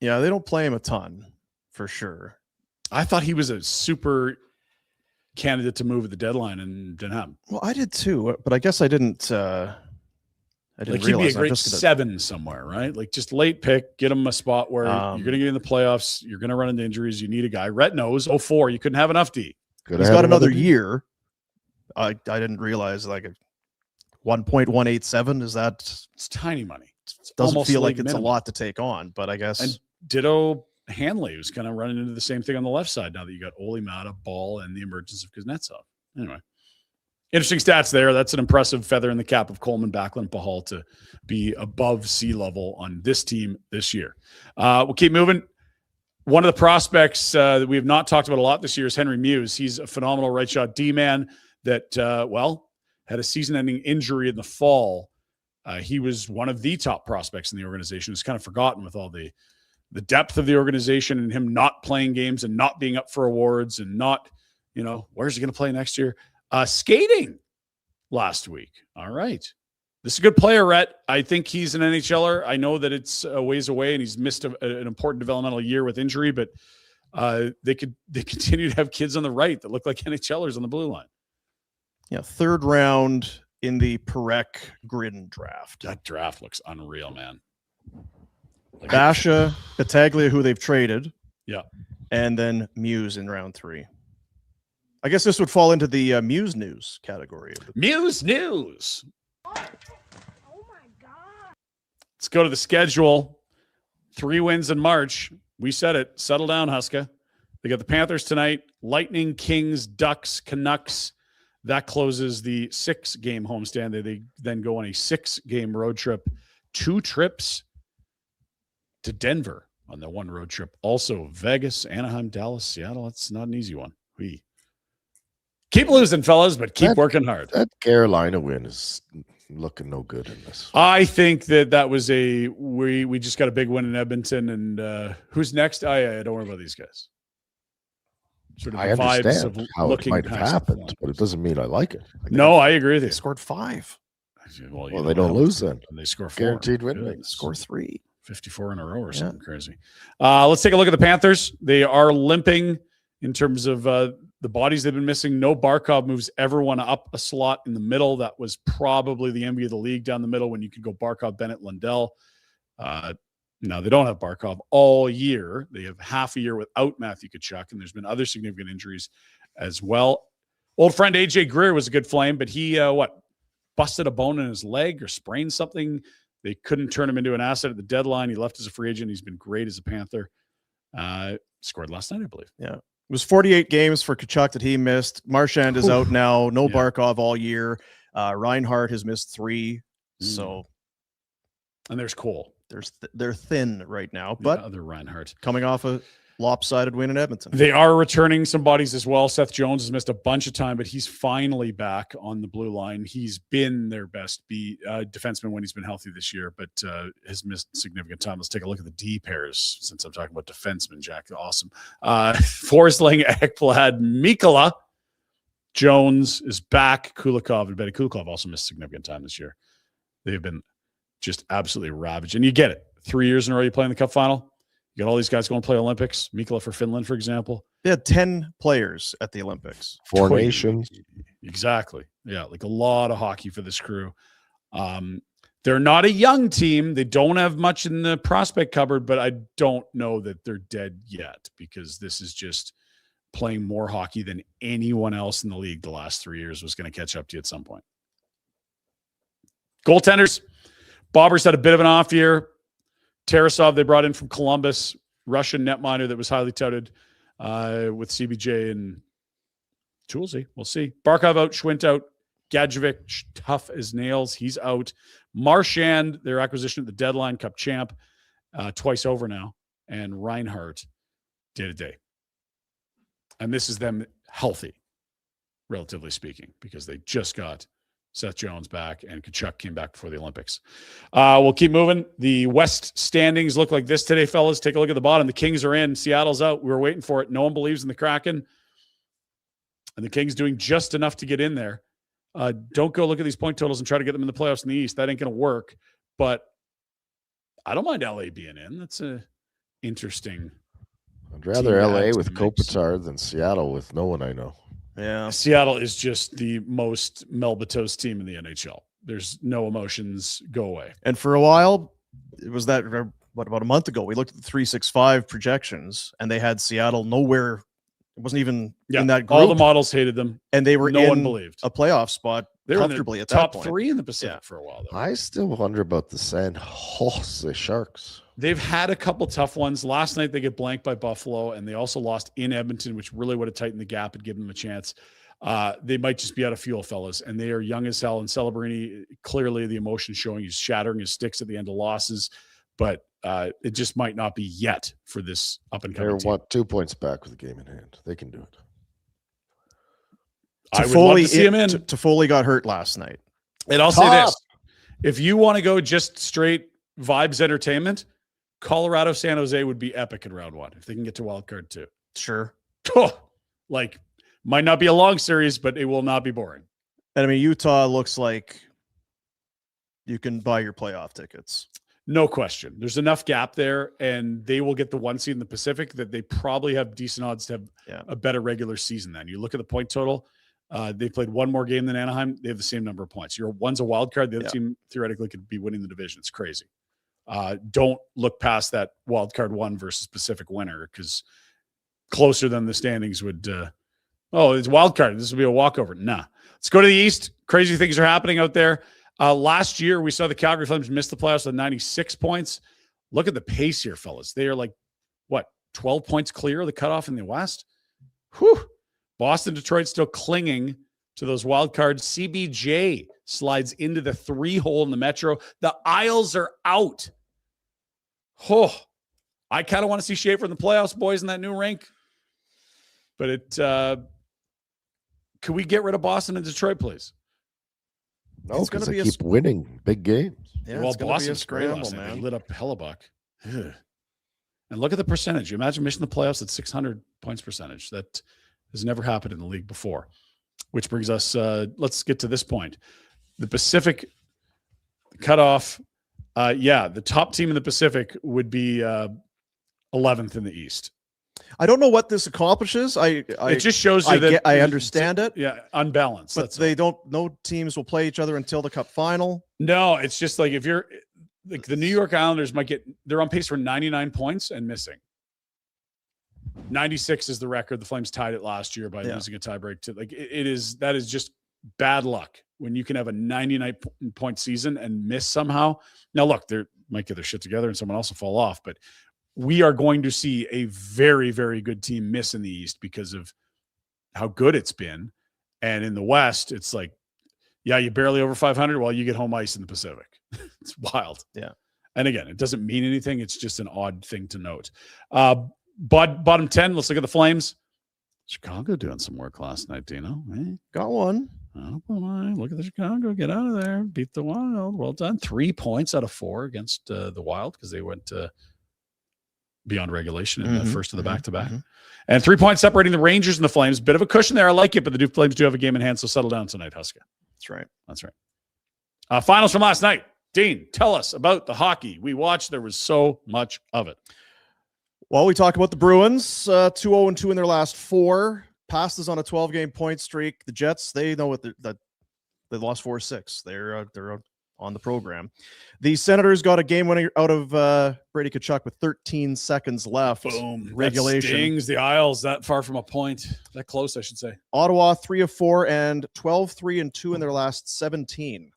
Yeah, they don't play him a ton for sure. I thought he was a super candidate to move at the deadline and didn't happen. Well, I did too, but I guess I didn't. I didn't Like he'd be a realize. great 7 somewhere, right? Like just late pick, get him a spot where you're going to get in the playoffs. You're going to run into injuries. You need a guy. Rhett knows 04, you couldn't have enough D. He's got another year. I didn't realize like a 1.187. Is that? It's tiny money. It doesn't almost feel like league it's minimum. a lot to take on, but I guess. And ditto Hanley, who's kind of running into the same thing on the left side now that you got Ole Mata, Ball, and the emergence of Kuznetsov. Anyway, interesting stats there. That's an impressive feather in the cap of Coleman, Backlund, Pahal to be above sea level on this team this year. We'll keep moving. One of the prospects that we have not talked about a lot this year is Henry Muse. He's a phenomenal right shot D-man that, had a season-ending injury in the fall. He was one of the top prospects in the organization. It's kind of forgotten with all the depth of the organization and him not playing games and not being up for awards and not, where's he going to play next year? Skating last week. All right. This is a good player, Rhett. I think he's an NHLer. I know that it's a ways away and he's missed an important developmental year with injury, but they continue to have kids on the right that look like NHLers on the blue line. Yeah, third round in the Perec Grin draft. That draft looks unreal, man. Basha, Battaglia, who they've traded. Yeah. And then Muse in round 3. I guess this would fall into the Muse news category. Muse news. Oh my God. Let's go to the schedule. 3 wins in March. We said it. Settle down, Huska. They got the Panthers tonight. Lightning, Kings, Ducks, Canucks. That closes the 6-game homestand. They then go on a 6-game road trip. 2 trips to Denver on the 1 road trip. Also Vegas, Anaheim, Dallas, Seattle. That's not an easy one. We keep losing, fellas, but keep working hard. That Carolina win is looking no good in this. I think that was we just got a big win in Edmonton, and who's next? I don't worry about these guys. Sort of I the vibes understand of how it looking might have past the happened, flag. but it doesn't mean I like it. No, I agree with you. They scored 5. Well, They don't lose then. And they score 4. Guaranteed win Good. rate. Score 3. 54 in a row or something crazy. Let's take a look at the Panthers. They are limping in terms of the bodies they've been missing. No Barkov moves everyone up a slot in the middle. That was probably the envy of the league down the middle when you could go Barkov, Bennett, Lundell. Now, they don't have Barkov all year. They have half a year without Matthew Tkachuk, and there's been other significant injuries as well. Old friend AJ Greer was a good flame, but he, busted a bone in his leg or sprained something. They couldn't turn him into an asset at the deadline. He left as a free agent. He's been great as a Panther. Scored last night, I believe. Yeah. It was 48 games for Tkachuk that he missed. Marchand is out now. No Barkov all year. Reinhart has missed 3. So, and there's Cole. They're thin right now, but other Reinhardt coming off a lopsided win in Edmonton. They are returning some bodies as well. Seth Jones has missed a bunch of time, but he's finally back on the blue line. He's been their best defenseman when he's been healthy this year, but has missed significant time. Let's take a look at the D pairs since I'm talking about defensemen, Jack. Awesome. Forsling, Ekblad, Mikkola. Jones is back. Kulikov and Betty Kulikov also missed significant time this year. They've been just absolutely ravaged. And you get it. 3 years in a row you play in the Cup final. You got all these guys going to play Olympics. Mikkola for Finland, for example. They had 10 players at the Olympics. 4 nations. Exactly. Yeah, like a lot of hockey for this crew. They're not a young team. They don't have much in the prospect cupboard, but I don't know that they're dead yet because this is just playing more hockey than anyone else in the league the last 3 years was going to catch up to you at some point. Goaltenders. Bobbers had a bit of an off year. Tarasov, they brought in from Columbus, Russian netminder that was highly touted with CBJ and Toolsy. We'll see. Barkov out, Schwint out, Gadjevic, tough as nails. He's out. Marchand, their acquisition at the deadline, Cup champ, twice over now. And Reinhardt, day-to-day. And this is them healthy, relatively speaking, because they just got Seth Jones back, and Tkachuk came back before the Olympics. We'll keep moving. The West standings look like this today, fellas. Take a look at the bottom. The Kings are in. Seattle's out. We were waiting for it. No one believes in the Kraken. And the Kings doing just enough to get in there. Don't go look at these point totals and try to get them in the playoffs in the East. That ain't going to work. But I don't mind LA being in. That's a interesting. I'd rather LA with Kopitar than Seattle with no one I know. Yeah. Seattle is just the most Melbatos team in the NHL. There's no emotions. Go away. And for a while, it was that, about a month ago, we looked at the 365 projections, and they had Seattle nowhere. It wasn't even in that group. All the models hated them. And they were no one believed a playoff spot they were comfortably in at the that top point. 3 in the Pacific for a while. Though. I still wonder about the San Jose Sharks. They've had a couple tough ones. Last night, they get blanked by Buffalo, and they also lost in Edmonton, which really would have tightened the gap and given them a chance. They might just be out of fuel, fellas, and they are young as hell. And Celebrini, clearly the emotion showing, he's shattering his sticks at the end of losses, but it just might not be yet for this up-and-coming team. They're 2 points back with the game in hand. They can do it. I would love to see him in. Toffoli got hurt last night. And I'll say this. If you want to go just straight vibes entertainment, Colorado San Jose would be epic in round 1 if they can get to wild card 2. Sure. Like, might not be a long series, but it will not be boring. And I mean, Utah looks like you can buy your playoff tickets. No question. There's enough gap there, and they will get the 1 seed in the Pacific that they probably have decent odds to have a better regular season than. You look at the point total. They played 1 more game than Anaheim. They have the same number of points. One's a wild card. The other team theoretically could be winning the division. It's crazy. Don't look past that wild card 1 versus Pacific winner, because closer than the standings would. It's wild card. This will be a walkover. Nah. Let's go to the East. Crazy things are happening out there. Last year, we saw the Calgary Flames miss the playoffs with 96 points. Look at the pace here, fellas. They are 12 points clear of the cutoff in the West? Whew. Boston, Detroit still clinging to those wild cards. CBJ slides into the 3-hole in the Metro. The Isles are out. Oh, I kind of want to see Schaefer in the playoffs, boys, in that new rink. But could we get rid of Boston and Detroit, please? No, because they keep winning big games. Yeah, well, it's going to be a Boston's great scramble, last night. man. They lit up Hellebuck. Ugh. And look at the percentage. You imagine missing the playoffs at 600 points percentage. That has never happened in the league before. Which brings us, let's get to this point. The Pacific cutoff, the top team in the Pacific would be 11th in the East. I don't know what this accomplishes. It just shows you that I understand it. Yeah, unbalanced. But no teams will play each other until the Cup final. No, it's just like if you're like the New York Islanders they're on pace for 99 points and missing. 96 is the record. The Flames tied it last year by losing a tiebreak to that is just bad luck when you can have a 99 point season and miss somehow. Now look, they might get their shit together and someone else will fall off, but we are going to see a very, very good team miss in the East because of how good it's been. And in the West, it's like, you barely over 500 while you get home ice in the Pacific. It's wild. Yeah. And again, it doesn't mean anything. It's just an odd thing to note. Bottom 10, let's look at the Flames. Chicago doing some work last night, Dino. Hey? Got one. Oh, boy. Look at the Chicago. Get out of there. Beat the Wild. Well done. 3 points out of 4 against the Wild because they went beyond regulation in the first of the back-to-back. And 3 points separating the Rangers and the Flames. Bit of a cushion there. I like it, but the Flames do have a game in hand, so settle down tonight, Huska. That's right. Finals from last night. Dean, tell us about the hockey we watched. There was so much of it. Well, we talked about the Bruins, 2-0-2 in their last 4. Passed us on a 12-game point streak. The Jets, they know what they lost 4-6. They're on the program. The Senators got a game winner out of Brady Tkachuk with 13 seconds left. Boom. Regulation. That stings. The Isles that far from a point. That close, I should say. Ottawa 3 of 4 and 12-3-2 in their last 17.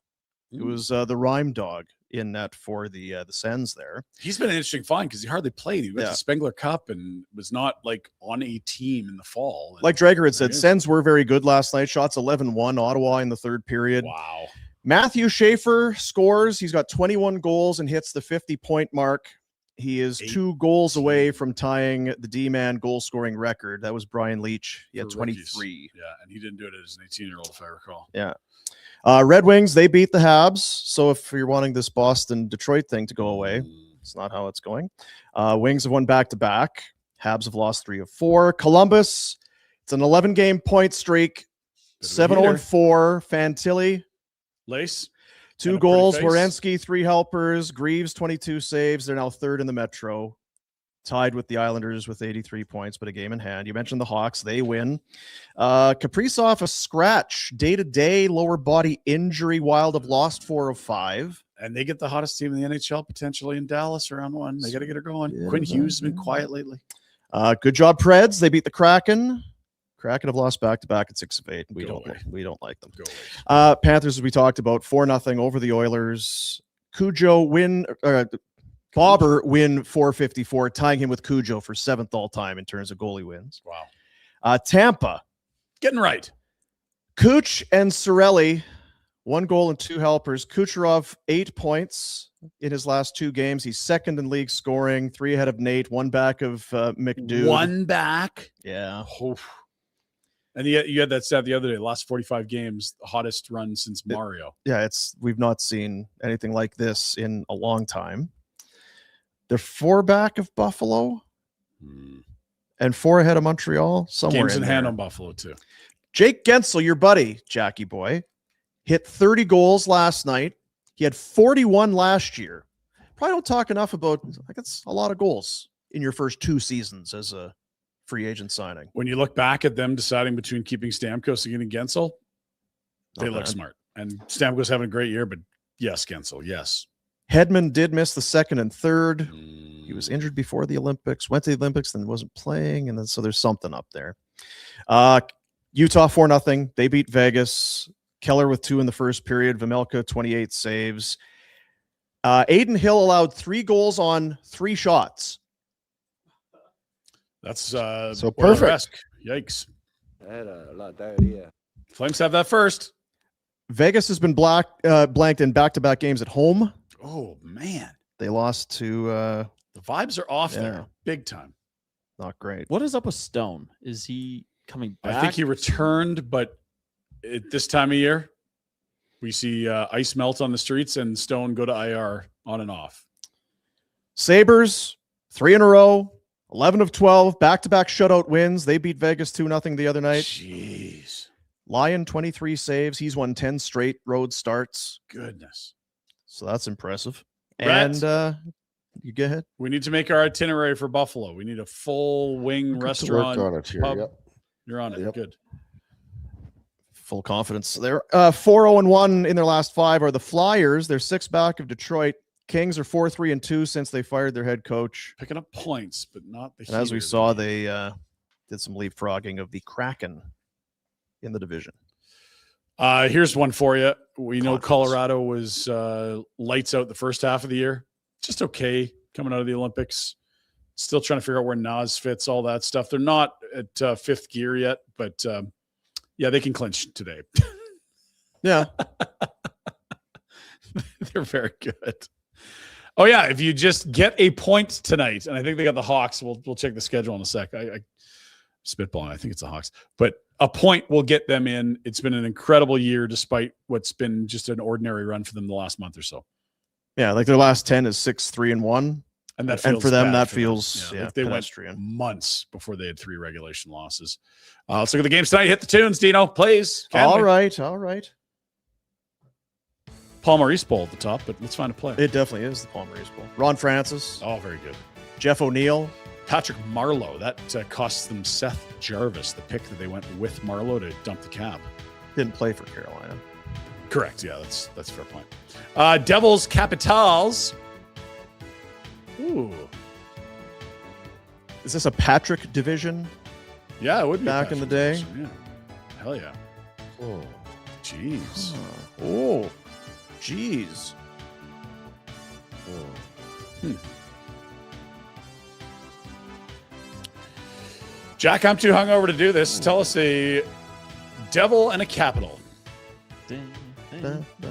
It was the Rhyme Dog in net for the Sens there. He's been an interesting find because he hardly played. He went to Spengler Cup and was not on a team in the fall. Like Dreger had said, Sens were very good last night. Shots 11-1, Ottawa in the third period. Wow. Matthew Schaefer scores. He's got 21 goals and hits the 50-point mark. He is 2 goals away from tying the D-man goal-scoring record. That was Brian Leach. He had 23. Yeah, and he didn't do it as an 18-year-old, if I recall. Yeah. Red Wings, they beat the Habs. So if you're wanting this Boston-Detroit thing to go away, it's not how it's going. Wings have won back-to-back. Habs have lost 3 of 4. Columbus, it's an 11-game point streak. 7-0-4. Fantilli. Lace. 2 goals. Werenski, 3 helpers. Greaves, 22 saves. They're now 3rd in the Metro. tied with the Islanders with 83 points, but a game in hand. You mentioned the Hawks. They win. Kaprizov, a scratch. Day-to-day lower body injury. Wild have lost 4 of 5. And they get the hottest team in the NHL potentially in Dallas around 1. They got to get her going. Quinn Hughes has been quiet lately. Good job, Preds. They beat the Kraken. Kraken have lost back-to-back at 6 of 8. We don't like them. Panthers, as we talked about, 4-0 over the Oilers. Cujo win. Bobber win 454, tying him with Cujo for 7th all-time in terms of goalie wins. Wow. Tampa. Getting right. Kuch and Cirelli, 1 goal and 2 helpers. Kucherov, 8 points in his last 2 games. He's 2nd in league scoring, 3 ahead of Nate, 1 back of McDood. 1 back? Yeah. And you had that stat the other day, last 45 games, the hottest run since Mario. We've not seen anything like this in a long time. They're 4 back of Buffalo and 4 ahead of Montreal. Somewhere Games in hand there. on Buffalo, too. Jake Gensel, your buddy, Jackie boy, hit 30 goals last night. He had 41 last year. Probably don't talk enough about, it's a lot of goals in your first 2 seasons as a free agent signing. When you look back at them deciding between keeping Stamkos and getting Gensel, they look smart. And Stamkos having a great year, but yes, Gensel, yes. Hedman did miss the 2nd and 3rd. He was injured before the Olympics, went to the Olympics, then wasn't playing, and then so there's something up there. Utah 4-0. They beat Vegas. Keller with 2 in the first period. Vejmelka 28 saves. Aiden Hill allowed 3 goals on 3 shots. That's so perfect. Yikes. I had a lot of diarrhea. Flames have that first. Vegas has been blanked in back-to-back games at home. Oh, man. They lost to the vibes are off there big time. Not great. What is up with Stone? Is he coming back? I think he returned, but at this time of year, we see ice melt on the streets and Stone go to IR on and off. Sabres, 3 in a row, 11 of 12, back-to-back shutout wins. They beat Vegas 2-0 the other night. Jeez. Lyon, 23 saves. He's won 10 straight road starts. Goodness. So that's impressive. Brett, And you go ahead. we need to make our itinerary for Buffalo. We need a full wing restaurant. Work on it here. pub. Yep. You're on it. Yep. Good. Full confidence. They're 4-0-1 in their last 5 are the Flyers. They're 6 back of Detroit. Kings are 4-3-2 since they fired their head coach. Picking up points, but not the And as we heater. saw, they did some leapfrogging of the Kraken in the division. Here's one for you. We know Confidence. Colorado was lights out the first half of the year. Just okay coming out of the Olympics. Still trying to figure out where Nas fits, all that stuff. They're not at 5th gear yet, but yeah, they can clinch today. Yeah. They're very good. Oh, yeah, if you just get a point tonight, and I think they got the Hawks. We'll check the schedule in a sec. I spitballing. I think it's the Hawks. But a point will get them in. It's been an incredible year despite what's been just an ordinary run for them the last month or so. Yeah, like their last 10 is 6-3-1. And that And feels for them, bad that for feels Like they went pedestrian. months before they had 3 regulation losses. Let's look at the games tonight. Hit the tunes, Dino, please. All right. Paul Maurice Bowl at the top, but let's find a player. It definitely is the Paul Maurice Bowl. Ron Francis, Oh, very good. Jeff O'Neill. Patrick Marleau. That costs them Seth Jarvis, the pick that they went with Marleau to dump the cap. Didn't play for Carolina. Correct. Yeah, that's a fair point. Devils Capitals. Ooh. Is this a Patrick division? Yeah, it would be Back in the day? Yeah. Hell yeah. Oh. Jeez. Oh, geez. Jack, I'm too hungover to do this. Tell us a devil and a capital.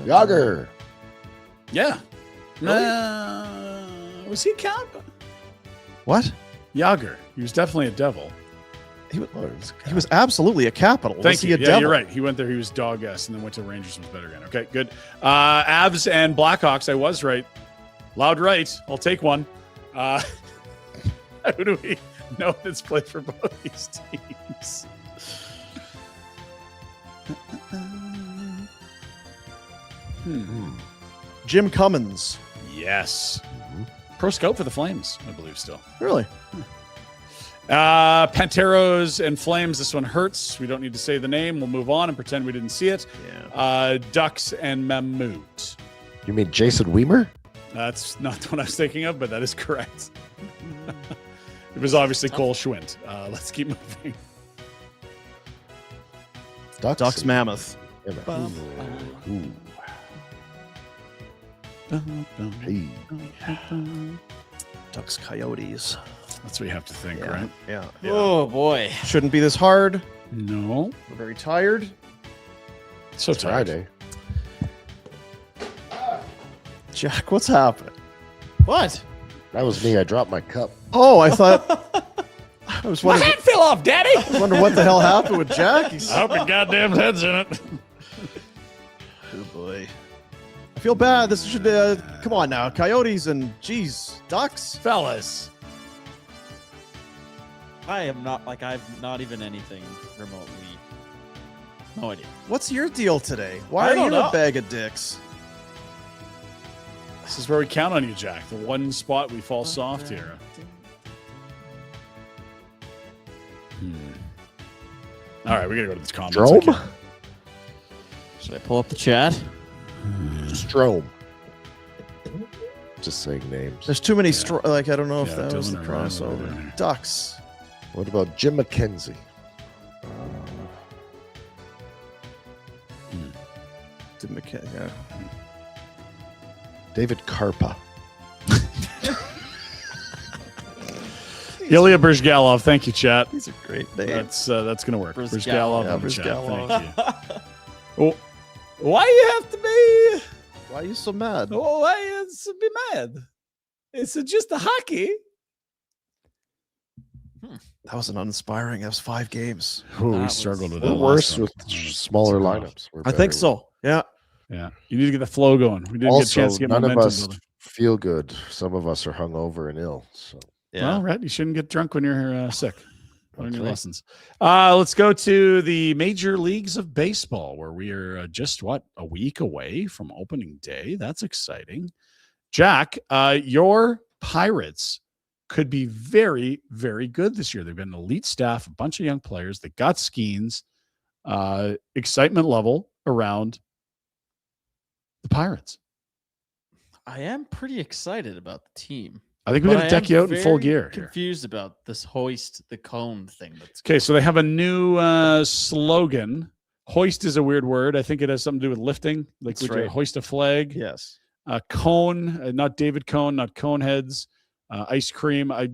Yager. Yeah. Was he a cap? What? Yager. He was definitely a devil. He was absolutely a capital. Thank was he you. a Yeah, devil? you're right. He went there. He was dog-ass and then went to Rangers and was better again. Okay, good. Avs and Blackhawks. I was right. Loud right. I'll take one. Who do we know that's played for both these teams? Jim Cummins. Yes. Pro scout for the Flames, I believe, still. Really? Panteros and Flames. This one hurts. We don't need to say the name. We'll move on and pretend we didn't see it. Yeah. Ducks and Mammut. You mean Jason Weimer? That's not what I was thinking of, but that is correct. It was obviously Cole Schwint. Let's keep moving. Ducks Mammoth. Ooh. Hey. Ducks Coyotes. That's what you have to think, Yeah. right? Yeah. Oh boy. Shouldn't be this hard. No. We're very tired. So It's tired. Friday. Jack, what's happening? What? That was me. I dropped my cup. Oh, I thought. I was wondering, fell off, Daddy. what the hell happened with Jack. He's, I hope your goddamn head's in it. oh boy. I feel bad. This should. Come on now, Coyotes and geez, Ducks. Fellas. I am not like I've not even anything remotely. No idea. What's your deal today? Why I are don't you know. a bag of dicks? This is where we count on you, Jack. The one spot we fall soft here. All right, we gotta go to this comments. Drome? Should I pull up the chat? Strome. Just saying names. There's too many. I don't know if Yeah, that was the Dylan or Ron over crossover. there. Ducks. What about Jim McKenzie? Yeah. David Karpa. Ilya Brizgalov, thank you, chat. He's a great name. That's gonna work. Brizgalov. Brizgalov, Yeah, in the chat. Brizgalov. Thank you. Oh, why you have to be? Why are you so mad? Oh, why you have to be mad? It's just a hockey. That was an uninspiring. That was 5 games. Oh, we That struggled with We're that. worse last with one. smaller It's rough. lineups. We're I think better so. Yeah. Yeah, you need to get the flow going. We didn't get a Also, chance to get none of momentum us building. feel good. Some of us are hungover and ill. So Well, right. You shouldn't get drunk when you're sick. Learn That's your right. lessons. Let's go to the major leagues of baseball, where we are just a week away from opening day. That's exciting. Jack, your Pirates could be very, very good this year. They've been an elite staff, a bunch of young players. They got Skeens. Excitement level around the Pirates. I am pretty excited about the team. I think we got to deck you out in full gear here. Confused about this hoist the cone thing. That's Okay, so they have a new slogan. Hoist is a weird word. I think it has something to do with lifting. Like That's would you right. hoist a flag. Yes. Cone, not David Cone, not cone heads. Ice cream. I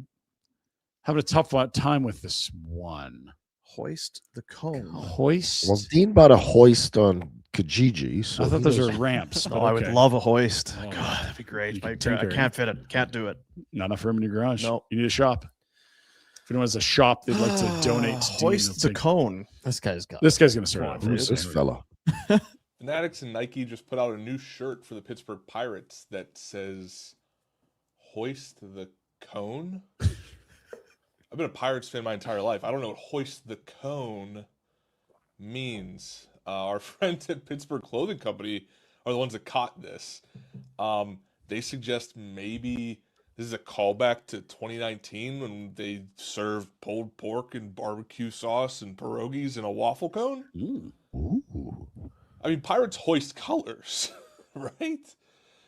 having a tough time with this one. Hoist the cone. Hoist. well, Dean bought a hoist on Kijiji. So I thought he those knows- are ramps. Oh, but I would okay. love a hoist. Oh, God, that'd be great. you can I tinker. can't fit it. Can't do it. Not enough room in your garage. No. You need a shop. If anyone has a shop they'd like to donate to Dean, Hoist they'll the take- cone. this guy's got. This guy's going to start Come on, out. dude. Who's this fella? Fanatics and Nike just put out a new shirt for the Pittsburgh Pirates that says "Hoist the Cone." I've been a Pirates fan my entire life. I don't know what "Hoist the Cone" means. Our friends at Pittsburgh Clothing Company are the ones that caught this. They suggest maybe this is a callback to 2019 when they served pulled pork and barbecue sauce and pierogies in a waffle cone. Ooh. I mean, Pirates hoist colors, right?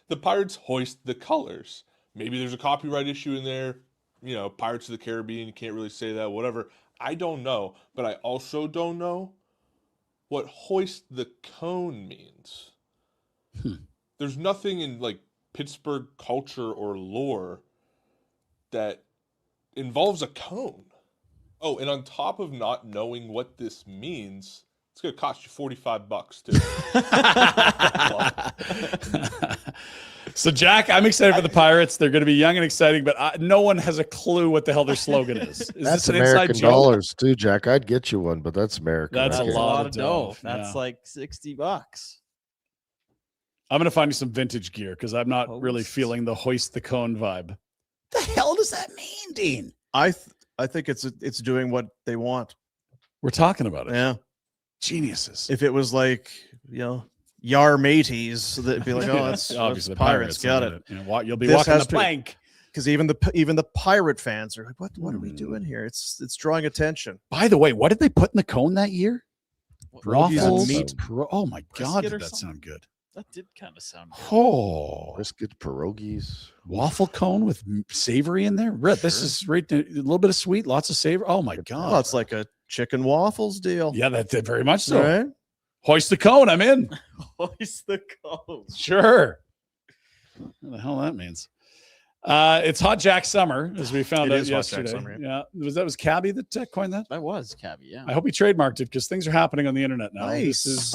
The Pirates hoist the colors. Maybe there's a copyright issue in there. You know, Pirates of the Caribbean, you can't really say that, whatever. I don't know. But I also don't know what hoist the cone means. There's nothing in, like, Pittsburgh culture or lore that involves a cone. Oh, and on top of not knowing what this means, it's going to cost you $45 too. So, Jack, I'm excited for the Pirates. They're going to be young and exciting, but no one has a clue what the hell their slogan is. Is That's this an inside American joke? dollars too, Jack. I'd get you one, but that's American. That's That's a a lot lot of of dough. dough. That's Yeah. like $60. I'm going to find you some vintage gear because I'm not really Hoist. feeling the hoist the cone vibe. The hell does that mean, Dean? I think it's doing what they want. We're talking about it. Yeah. Geniuses. If it was like, Yar Mateys, that'd be like, oh, that's obviously Pirates. Got it. You know, you'll be This walking has the to- plank. Because even the pirate fans are like, what are we doing here? It's drawing attention. By the way, what did they put in the cone that year? Waffles, meat. Oh my God, Brisket did or that something? sound good? That did kind of sound good. Oh, Brisket, pierogies. waffle cone with savory in there. This is right. A little bit of sweet, lots of savor. Oh my God, Well, it's like a chicken waffles deal. yeah, that did very much so. Right? Hoist the cone. I'm in. Hoist the cone. Sure. What the hell that means? It's Hot Jack Summer, as we found It out is Hot Jack yesterday. Summer, Yeah, was Cabby that coined that? That was Cabby, yeah. I hope he trademarked it because things are happening on the internet now. Nice. This is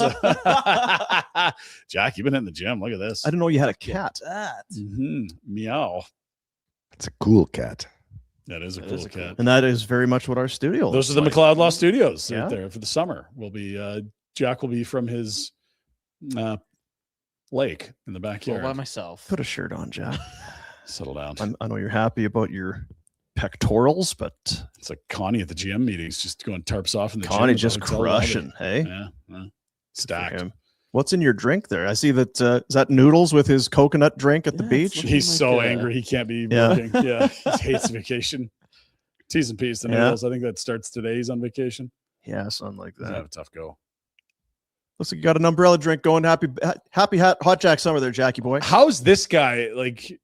Jack. You've been in the gym. Look at this. I didn't know you had a cat. Meow. It's a cool cat. That is a That cool is a cool cat. And that is very much what our studio Those are looks the like. McLeod Law Studios Yeah. right there for the summer. Will be Jack will be from his lake in the All backyard. by myself. Put a shirt on, Jack. Settle down. I know you're happy about your pectorals, but It's like Connie at the GM meetings, just going tarps off in the Connie gym. just crushing, hey? Yeah, Good for stacked. him. What's in your drink there? I see that is that Noodles with his coconut drink at the Yeah, it's beach? looking He's like so a- angry he can't be Yeah. working. Yeah, he hates vacation. T's and P's to Yeah. noodles. I think that starts today. He's on vacation. Yeah, something like He's gonna have that. a tough go. Looks like you got an umbrella drink going. Happy Hot Jack Summer there, Jackie boy. How's this guy? Like,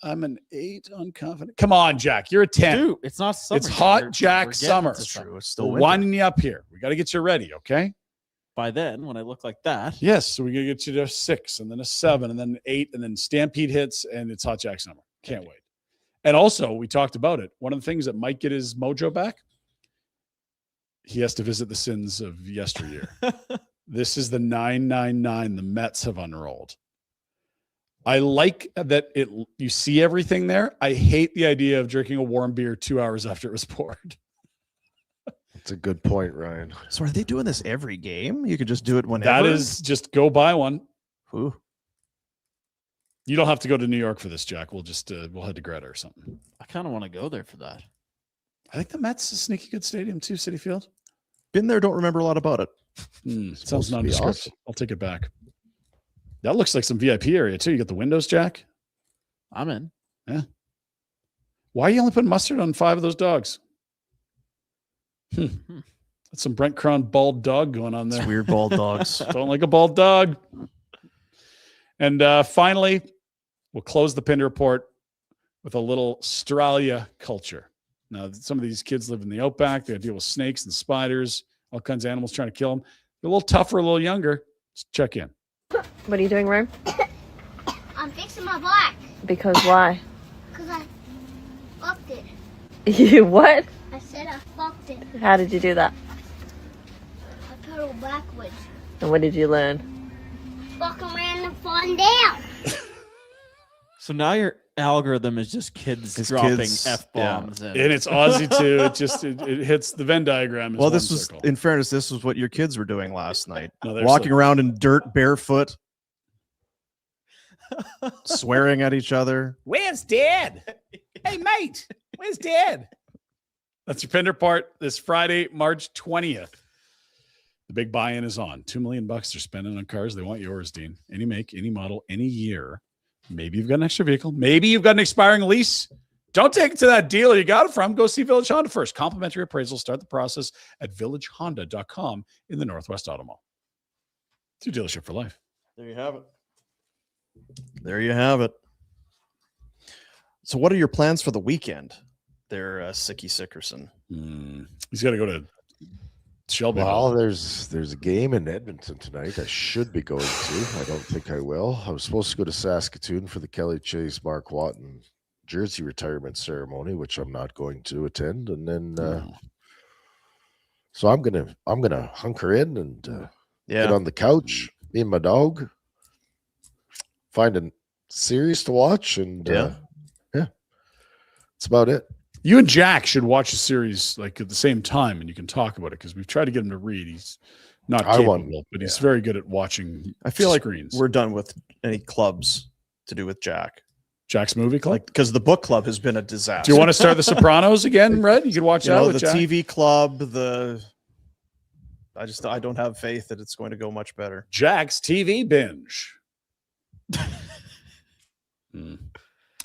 I'm an 8 unconfident. Come on, Jack. You're a 10. Dude, it's not summer. It's yet. Hot We're Jack getting summer. to It's summer. true. It's We're still winter. winding you up here. We got to get you ready, okay? By then, when I look like that, Yes. So we got to get you to 6 and then a 7 and then 8 and then Stampede hits and it's Hot Jack summer. Can't wait. And also, we talked about it. One of the things that might get his mojo back, he has to visit the sins of yesteryear. This is the 999 the Mets have unrolled. I like that you see everything there. I hate the idea of drinking a warm beer 2 hours after it was poured. That's a good point, Ryan. So are they doing this every game? You could just do it whenever. That is just go buy one. Ooh. You don't have to go to New York for this, Jack. We'll just we'll head to Greta or something. I kind of want to go there for that. I think the Mets is a sneaky good stadium too, City Field. Been there, don't remember a lot about it. Sounds supposed to be nondescript. awesome. I'll take it back. That looks like some VIP area too. You got the windows, Jack. I'm in. Why are you only putting mustard on 5 of those dogs? That's some Brent Cron bald dog going on It's there. weird bald dogs. Don't like a bald dog. And finally, we'll close the Pinder Report with a little Australia culture. Now, some of these kids live in the outback. They deal with snakes and spiders, all kinds of animals trying to kill them. They're a little tougher, a little younger. Let's check in. What are you doing, Rome? I'm fixing my bike Because why? because I fucked it. You what? I said I fucked it. How did you do that? I pedaled backwards. And what did you learn? Fucking ran and falling down. So now your algorithm is just kids It's dropping kids, F-bombs. And it's Aussie too. It hits the Venn diagram. Well, this was, in fairness, this was what your kids were doing last night. No, they're Walking so- around in dirt barefoot, swearing at each other. Where's Dad? Hey, mate, where's Dad? That's your Pinder Report this Friday, March 20th. The big buy-in is on. $2 million they're spending on cars. They want yours, Dean. Any make, any model, any year. Maybe you've got an extra vehicle. Maybe you've got an expiring lease. Don't take it to that dealer you got it from. Go see Village Honda first. Complimentary appraisal. Start the process at villagehonda.com in the Northwest Auto Mall. It's your dealership for life. There you have it. There you have it. So, what are your plans for the weekend? There, Sicky Sickerson. He's got to go to Shelby. Well, there's a game in Edmonton tonight. I should be going to. I don't think I will. I was supposed to go to Saskatoon for the Kelly Chase Mark Watton jersey retirement ceremony, which I'm not going to attend. And then, so I'm gonna hunker in and get on the couch, me and my dog, find a series to watch, and yeah, that's about it. You and Jack should watch a series like at the same time, and you can talk about it because we've tried to get him to read. He's not capable, but he's very good at watching. I feel screens. like we're done with any clubs to do with Jack. Jack's movie club, because the book club has been a disaster. Do you want to start The Sopranos again, Red? You could watch that with the Jack. TV club. I don't have faith that it's going to go much better. Jack's TV binge.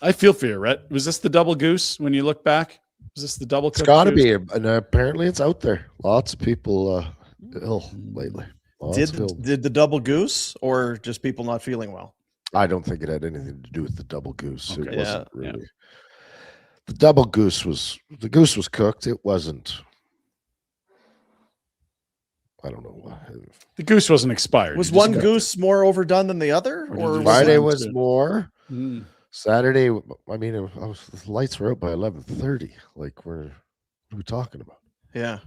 I feel for you, Rhett. Was this the double goose when you look back? Was this the double? It's got to be, and apparently it's out there. Lots of people ill lately. Did the double goose or just people not feeling well? I don't think it had anything to do with the double goose. Okay. It wasn't really. The double goose was cooked. It wasn't. I don't know what. The goose wasn't expired. Was one goose more overdone than the other? Or Friday was more. Mm. Saturday, I mean, the lights were out by 11:30. Like, what are we talking about? Yeah.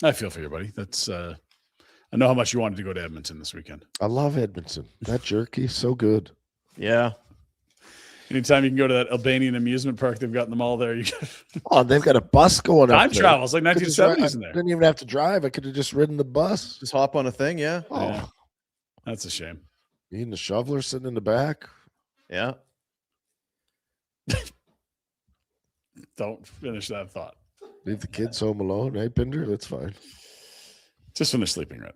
I feel for you, buddy. That's I know how much you wanted to go to Edmonton this weekend. I love Edmonton. That jerky, so good. Yeah. Anytime you can go to that Albanian amusement park they've got in the mall there, you they've got a bus going up time there. travel. It's like 1970s in there. I didn't even have to drive. I could have just ridden the bus. Just hop on a thing, yeah. Oh, Yeah. That's a shame. me and the shoveler sitting in the back. Yeah. Don't finish that thought. Leave the kids home alone. Hey, Pinder, that's fine. Just finish sleeping, right?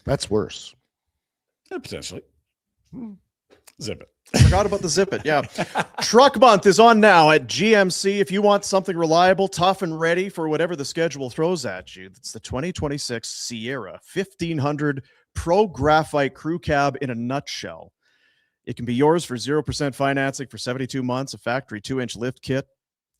That's worse. Yeah, potentially. Zip it. Forgot about the zip it. Yeah. Truck month is on now at GMC. If you want something reliable, tough, and ready for whatever the schedule throws at you, it's the 2026 Sierra 1500 Pro Graphite Crew Cab in a nutshell. It can be yours for 0% financing for 72 months, a factory 2-inch lift kit,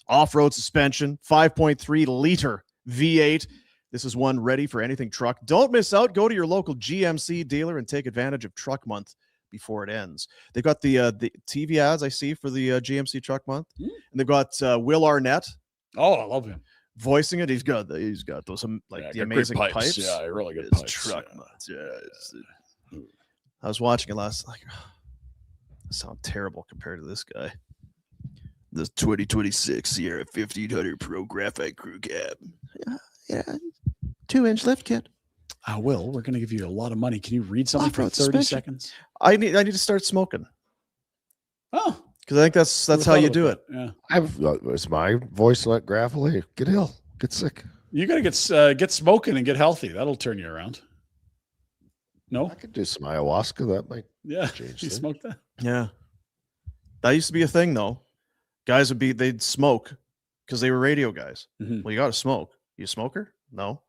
off-road suspension, 5.3 liter V8. This is one ready for anything truck. Don't miss out. Go to your local GMC dealer and take advantage of Truck Month before it ends. They've got the TV ads I see for the GMC Truck Month, and they've got Will Arnett. Oh, I love him Voicing it. He's got those the amazing pipes. Yeah, really good It's pipes. Truck Month. Yeah. I was watching it last night. I sound terrible compared to this guy. This 2026 Sierra 1500 Pro Graphite Crew Cab. Yeah. 2-inch lift kit. Will, we're going to give you a lot of money. Can you read something for Off-road 30 suspension. seconds? I need to start smoking Oh, because I think that's how you do it. Yeah. It's my voice not gravel. Hey, get ill, get sick. You got to get smoking and get healthy. That'll turn you around. No? I could do some ayahuasca. That might Yeah. change You things. smoked that? Yeah, that used to be a thing though. Guys they'd smoke because they were radio guys. Mhm. Well, you got to smoke. You a smoker? No.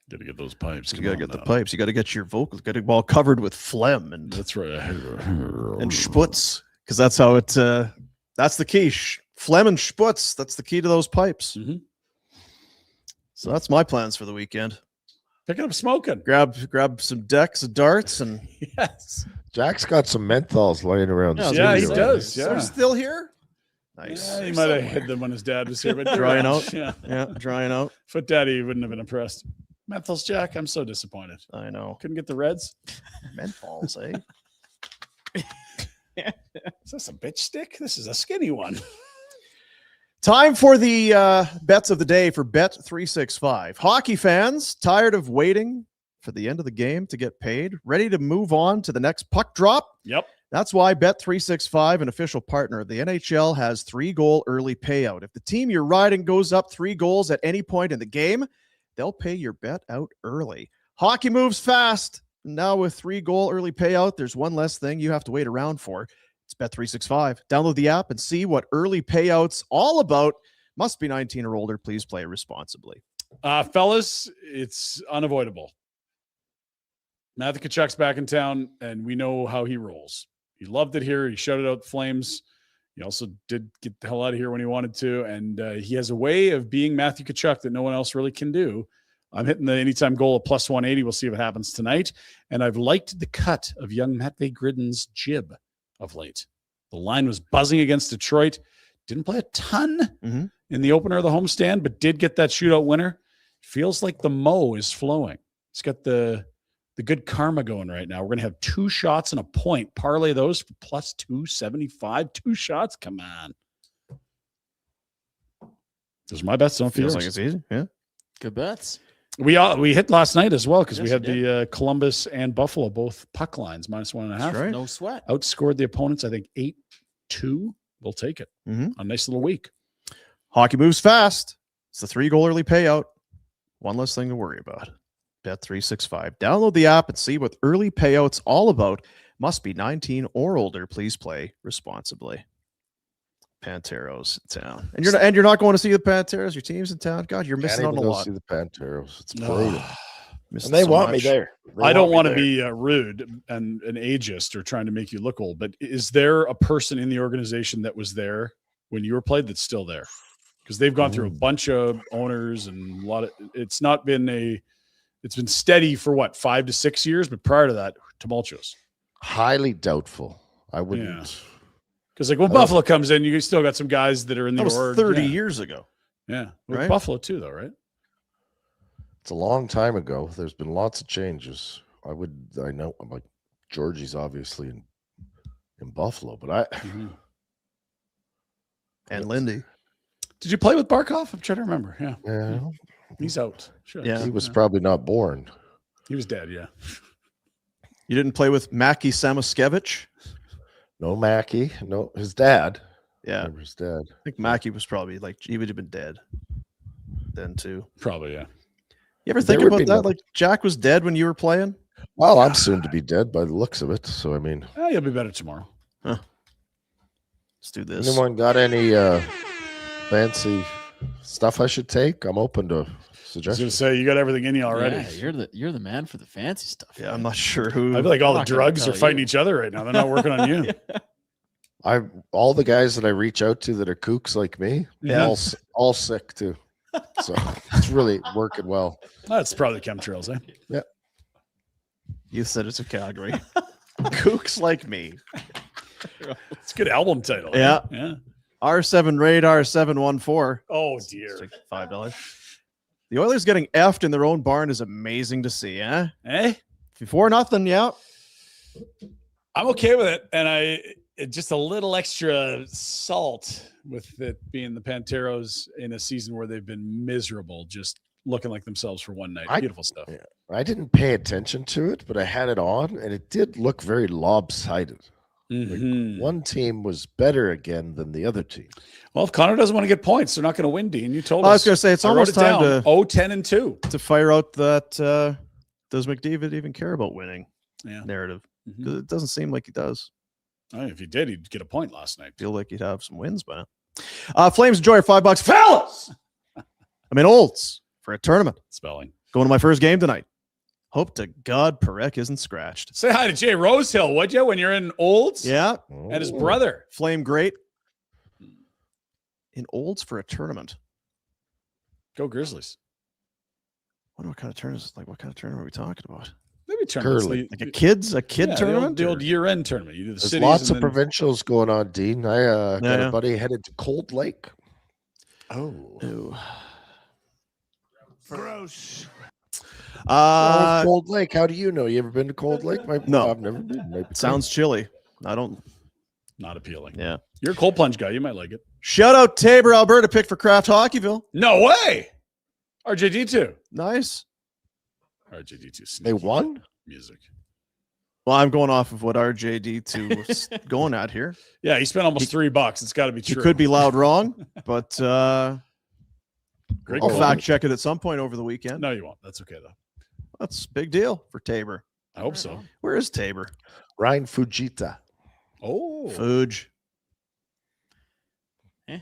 Got to get those pipes. You Come got to on get the now. pipes. You got to get your vocals. Got it all covered with phlegm and That's right. and sputz because that's how it. That's the key. Phlegm and sputz. That's the key to those pipes. Mhm. So that's my plans for the weekend. Pick up smoking. Grab some decks of darts and Yes. Jack's got some menthols laying around. the Yeah, he studio. does. They're Yeah. still here. Nice. Yeah, he might have hid them when his dad was here, but Drying out. Yeah. Yeah, drying out. Foot Daddy wouldn't have been impressed. Menthols, Jack. I'm so disappointed. I know. Couldn't get the Reds. Menthols, eh? Is this a bitch stick? This is a skinny one. Time for the bets of the day for Bet365. Hockey fans, tired of waiting for the end of the game to get paid, ready to move on to the next puck drop? Yep. That's why Bet365, an official partner of the NHL, has 3-goal early payout. If the team you're riding goes up 3 goals at any point in the game, they'll pay your bet out early. Hockey moves fast. Now with 3-goal early payout, there's one less thing you have to wait around for. It's Bet365. Download the app and see what early payouts all about. Must be 19 or older. Please play responsibly. Fellas, it's unavoidable. Matthew Tkachuk's back in town, and we know how he rolls. He loved it here. He shouted out the Flames. He also did get the hell out of here when he wanted to, and he has a way of being Matthew Tkachuk that no one else really can do. I'm hitting the anytime goal of plus 180. We'll see what happens tonight. And I've liked the cut of young Matvei Gridden's jib of late. The line was buzzing against Detroit. Didn't play a ton in the opener of the homestand, but did get that shootout winner. Feels like the mo is flowing. It's got the good karma going right now. We're going to have 2 shots and a point. Parlay those for plus 275. 2 shots. Come on. Those are my bets. Don't feel Feels like it's easy. Yeah. Good bets. We hit last night as well because we Yes, had we the Columbus and Buffalo both puck lines minus 1.5. That's right. No sweat. Outscored the opponents, I think 8-2. We'll take it. A nice little week. Hockey moves fast. It's the 3-goal early payout. One less thing to worry about. Bet365. Download the app and see what early payouts all about. Must be 19 or older. Please play responsibly. Panteros in town, and you're not going to see the Panteros. Your team's in town. God, you're missing Can't out even a go lot. see the Panteros. It's brutal. Missing And they so want me much. there. I don't want to be rude and an ageist or trying to make you look old, but is there a person in the organization that was there when you were played that's still there? Because they've gone through a bunch of owners and a lot of. It's been steady for what, 5 to 6 years, but prior to that, tumultuous. Highly doubtful. I wouldn't. Because like when Buffalo comes in, you still got some guys that are in the That was org. 30 years ago. Yeah, with Right? Buffalo too, though, right? It's a long time ago. There's been lots of changes. I know. I'm like Georgie's obviously in Buffalo, but And Lindy. Did you play with Barkov? I'm trying to remember. Yeah, He's out. Sure. Yeah. he was probably not born. He was dead. Yeah. You didn't play with Mackie Samoskevich? No Mackey. No, his dad. Yeah. Remember his dad. I think Mackie was probably he would have been dead then too. Probably, yeah. You ever think There would about be that? no- Like Jack was dead when you were playing? Well, I'm soon to be dead by the looks of it. So I mean, You'll be better tomorrow. Let's do this. anyone got any fancy stuff I should take? I'm open to I was going suggestions. to say, you got everything in you already. Yeah, you're the man for the fancy stuff. Yeah, I'm not sure who. I feel like all the I'm not gonna drugs are tell fighting you. each other right now. They're not working on you. All the guys that I reach out to that are kooks like me, Yeah. all sick too. So it's really working well. That's probably chemtrails, eh? Yeah. You said it's a Calgary. Kooks like me. It's a good album title. eh? Yeah. Yeah. R7 Radar 714. Oh, dear. It's like $5. The Oilers getting effed in their own barn is amazing to see, eh? Eh? 4-0, yeah. I'm okay with it. And just a little extra salt with it being the Panteros in a season where they've been miserable, just looking like themselves for one night. Beautiful stuff. Yeah. I didn't pay attention to it, but I had it on, and it did look very lopsided. Mhm. One team was better again than the other team. Well, if Connor doesn't want to get points, they're not going to win, Dean. You told us. I was going to say, it's I wrote almost it time down. to 10-2. to fire out that does McDavid even care about winning Yeah. narrative? Mhm. Because it doesn't seem like he does. Oh, if he did, he'd get a point last night. Feel like he'd have some wins by now. Flames enjoy $5. Fellas! I'm in Olds for a tournament. Spelling. Going to my first game tonight. Hope to God Perek isn't scratched. Say hi to Jay Rosehill, would you, when you're in Olds? Yeah. And his Oh. brother. Flame great. In Olds for a tournament. Go Grizzlies. Wonder what kind of tournament? Like, what kind of tournament are we talking about? Maybe tournaments. Curling. Like a kid yeah, tournament? The or- old year-end tournament. You do the There's cities. lots and of then- provincials going on, Dean. I got Yeah. a buddy headed to Cold Lake. Oh. Ew. Gross. Cold Lake. How do you know? You ever been to Cold Lake? No. I've never been. Might be Sounds chilly. I don't. Not appealing. Yeah. You're a cold plunge guy. You might like it. Shout out Tabor, Alberta, pick for Kraft Hockeyville. No way. RJD2. Nice. RJD2. They won? Music. Well, I'm going off of what RJD2 was going at here. Yeah, he spent almost $3. It's got to be You true. could be loud wrong, but Great I'll goal. fact check it at some point over the weekend. No, you won't. That's okay, though. That's a big deal for Tabor. I hope so. Where is Tabor? Ryan Fujita. Oh. Fuge. Eh.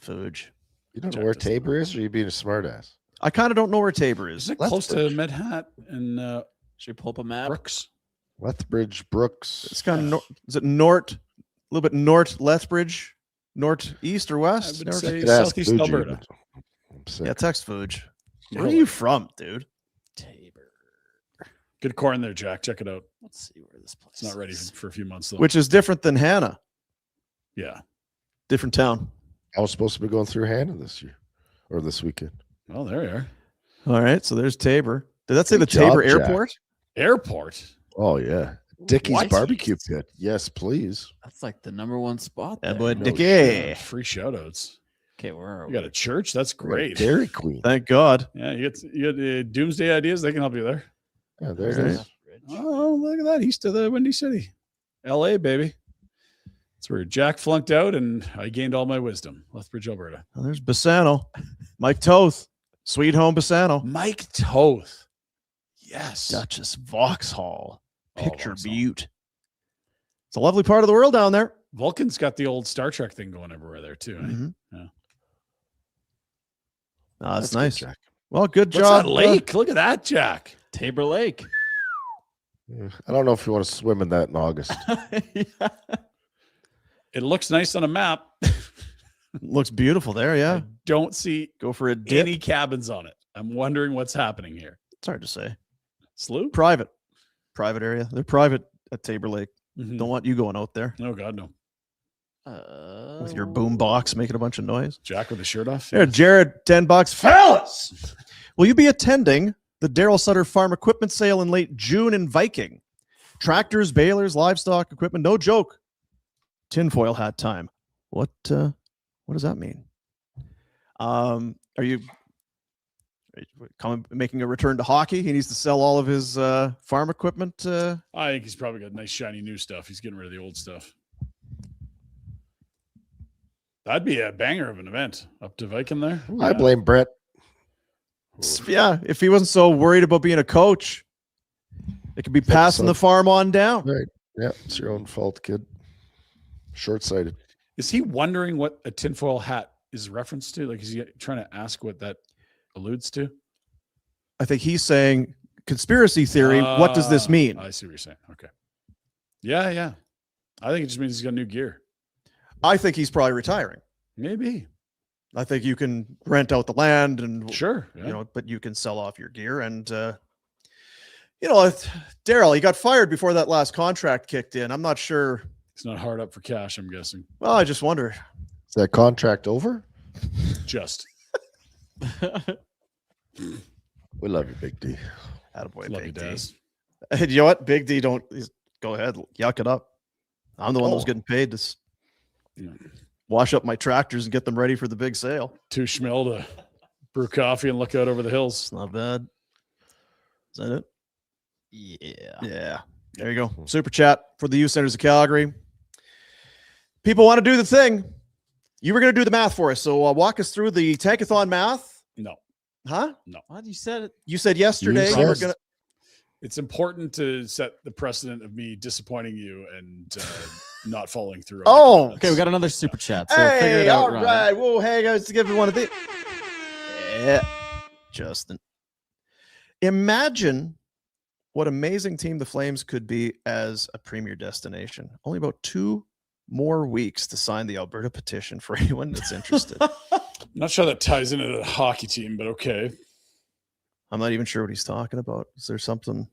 Fuge. You don't Check know where this Tabor is, or you being a smartass? I kind of don't know where Tabor is. Isn't it close to Lethbridge. Medhat and Should we pull up a map? Brooks? Lethbridge, Brooks. It's kind of is it north, a little bit north Lethbridge, northeast or west? I would North- say Could ask Southeast Fuji, Alberta. but I'm sick. yeah, text Fuge. Where Yeah, are you like- from, dude? Tabor. Good corn there, Jack. Check it out. Let's see where this place It's not ready is. for a few months, though. Which is different than Hannah. Yeah. Different town. I was supposed to be going through Hannah this year or this weekend. Well, there you are. All right, so there's Tabor. Did that say Good the Tabor job, Jack. Airport? Airport. Oh yeah, Dickie's What? barbecue pit. Yes, please. That's like the #1 spot. That there. boy No Dickie. Free shout outs. Okay, where are You we? got a church? That's great. Dairy Queen. Thank God. Yeah, you get doomsday ideas. They can help you there. Yeah, there it Right. is. Lethbridge. Oh, look at that. East of the Windy City. LA, baby. That's where Jack flunked out and I gained all my wisdom. Lethbridge, Alberta. Well, there's Bassano. Mike Toth. Sweet home Bassano. Mike Toth. Yes. Duchess Vauxhall. Picture Vauxhall. butte. It's a lovely part of the world down there. Vulcan's got the old Star Trek thing going everywhere there too. Eh? Mhm. Yeah. Oh, that's good, nice. Jack. Well, good What's job. that lake? Look at that, Jack. Tabor Lake. Yeah, I don't know if you want to swim in that in August. Yeah. It looks nice on a map. Looks beautiful there. Yeah. I don't see Go for a dip. any cabins on it. I'm wondering what's happening here. It's hard to say. Sloop? Private area. They're private at Tabor Lake. Mhm. Don't want you going out there Oh God, no. with your boom box making a bunch of noise. Jack with the shirt off. There, Jared, $10. Fellas, will you be attending the Daryl Sutter Farm Equipment Sale in late June in Viking? Tractors, balers, livestock equipment. No joke. Tinfoil hat time. What does that mean? Are you making a return to hockey? He needs to sell all of his farm equipment. I think he's probably got nice shiny new stuff. He's getting rid of the old stuff. That'd be a banger of an event up to Viking there. Ooh, I blame Brett. Yeah, if he wasn't so worried about being a coach, it could be passing the farm on down. Right. Yeah, it's your own fault, kid. Short-sighted. Is he wondering what a tinfoil hat is reference to? Like, is he trying to ask what that alludes to? I think he's saying conspiracy theory. What does this mean? I see what you're saying. Okay. Yeah, yeah. I think it just means he's got new gear. I think he's probably retiring. Maybe. I think you can rent out the land and Sure. Yeah. you know, but you can sell off your gear. And Daryl, he got fired before that last contract kicked in. I'm not sure. He's not hard up for cash, I'm guessing. Well, I just wonder. Is that contract over? Just. We love you, Big D. Attaboy, Love you, Big D. Daz. You know what? Big D, go ahead. Yuck it up. I'm the one that was getting paid to wash up my tractors and get them ready for the big sale. Too schmill to brew coffee and look out over the hills. It's not bad. Is that it? Yeah. Yeah. There you go. Super chat for the youth centers of Calgary. People want to do the thing. You were going to do the math for us. So walk us through the tankathon math. No. Huh? No. What you said it? You said yesterday you were going to. It's important to set the precedent of me disappointing you and not following through. Oh, Okay, we got another super chat. So we'll figure Hey, it out. all Ryan. right. Whoa, hey, guys, to give you one of these. Yeah, Justin. Imagine what amazing team the Flames could be as a premier destination. Only about 2 more weeks to sign the Alberta petition for anyone that's interested. I'm not sure that ties into the hockey team, but okay. I'm not even sure what he's talking about. Is there something?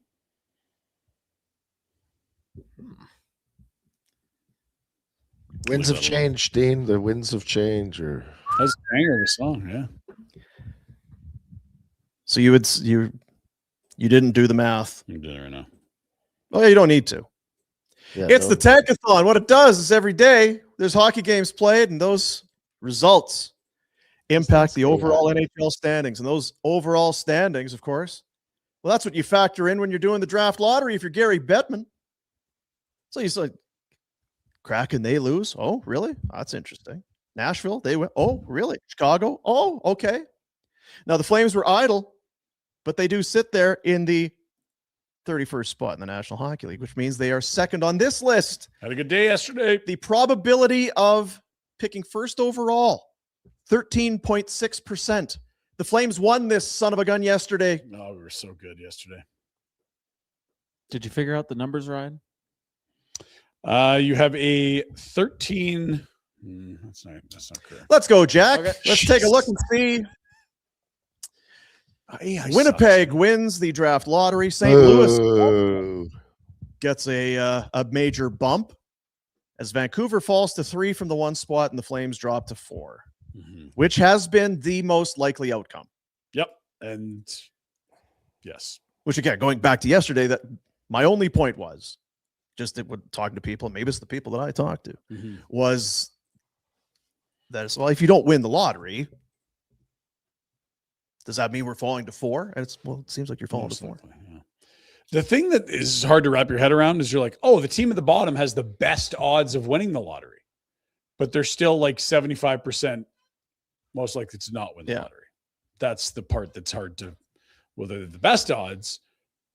Winds of change, Dean. The winds of change. Or That's a banger of a song, yeah. So you didn't do the math. I'm doing it right now. Oh, yeah, you don't need to. yeah, It's no. the tankathon. What it does is every day there's hockey games played, and those results impact the overall NHL standings. And those overall standings, of course, well, that's what you factor in when you're doing the draft lottery. If you're Gary Bettman, so you say, Kraken, they lose. Oh, really? That's interesting. Nashville, they win. Oh, really? Chicago. Oh, okay. Now the Flames were idle, but they do sit there in the 31st spot in the National Hockey League, which means they are second on this list. Had a good day yesterday. The probability of picking first overall, 13.6%. The Flames won this son of a gun yesterday. No, we were so good yesterday. Did you figure out the numbers, Ryan? You have a 13. That's not correct. Let's go, Jack. Okay. Let's take a look and see. Winnipeg wins the draft lottery. St. Louis Boo. gets a major bump as Vancouver falls to 3 from the 1 spot and the Flames drop to 4, which has been the most likely outcome. Yep. And yes. Which, again, going back to yesterday, that my only point was just talking to people, maybe it's the people that I talked to, was that well, if you don't win the lottery, does that mean we're falling to 4? And it seems like you're falling to 4. Likely, yeah. The thing that is hard to wrap your head around is you're like, oh, the team at the bottom has the best odds of winning the lottery, but they're still like 75% most likely to not win the lottery. That's the part that's hard to, well, they're the best odds,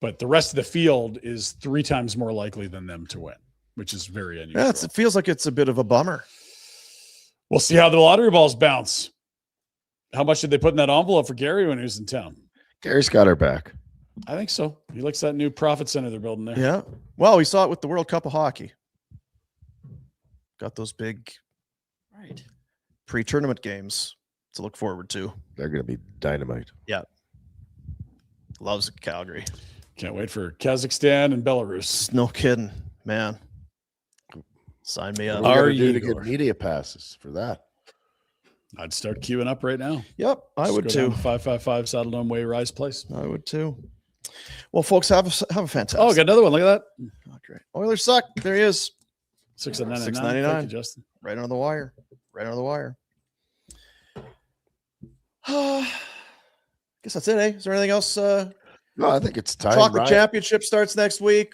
but the rest of the field is 3 times more likely than them to win, which is very unusual. Yeah, it feels like it's a bit of a bummer. We'll see how the lottery balls bounce. How much did they put in that envelope for Gary when he was in town? Gary's got her back. I think so. He likes that new profit center they're building there. Yeah. Well, we saw it with the World Cup of Hockey. Got those big pre-tournament games to look forward to. They're going to be dynamite. Yeah. Loves Calgary. Can't wait for Kazakhstan and Belarus. No kidding, man. Sign me up. What are we you gonna do to get media passes for that? I'd start queuing up right now. Yep, I Just would go too. down to 555 Saddle Dome Way, Rise Place. I would too. Well, folks, have a fantastic. Oh, got another one. Look at that. Oh, great. Oilers suck. There he is. $6.99. $6.99. Thank you, Justin. Right on the wire. Right on the wire. Guess that's it, eh? Is there anything else? No, I think it's time. Chocolate Ryan. Championship starts next week.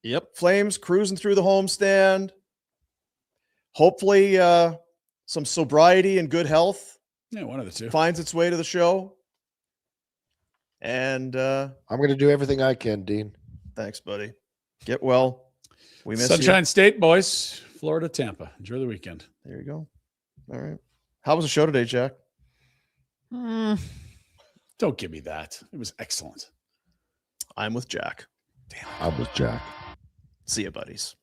Yep. Flames cruising through the homestand. Hopefully, some sobriety and good health Yeah, one of the two. finds its way to the show. And I'm going to do everything I can, Dean. thanks, buddy. Get well. We miss Sunshine you. State, boys. Florida, Tampa. Enjoy the weekend. There you go. All right. How was the show today, Jack? Don't give me that. It was excellent. I'm with Jack. I'm with Jack. See you, buddies.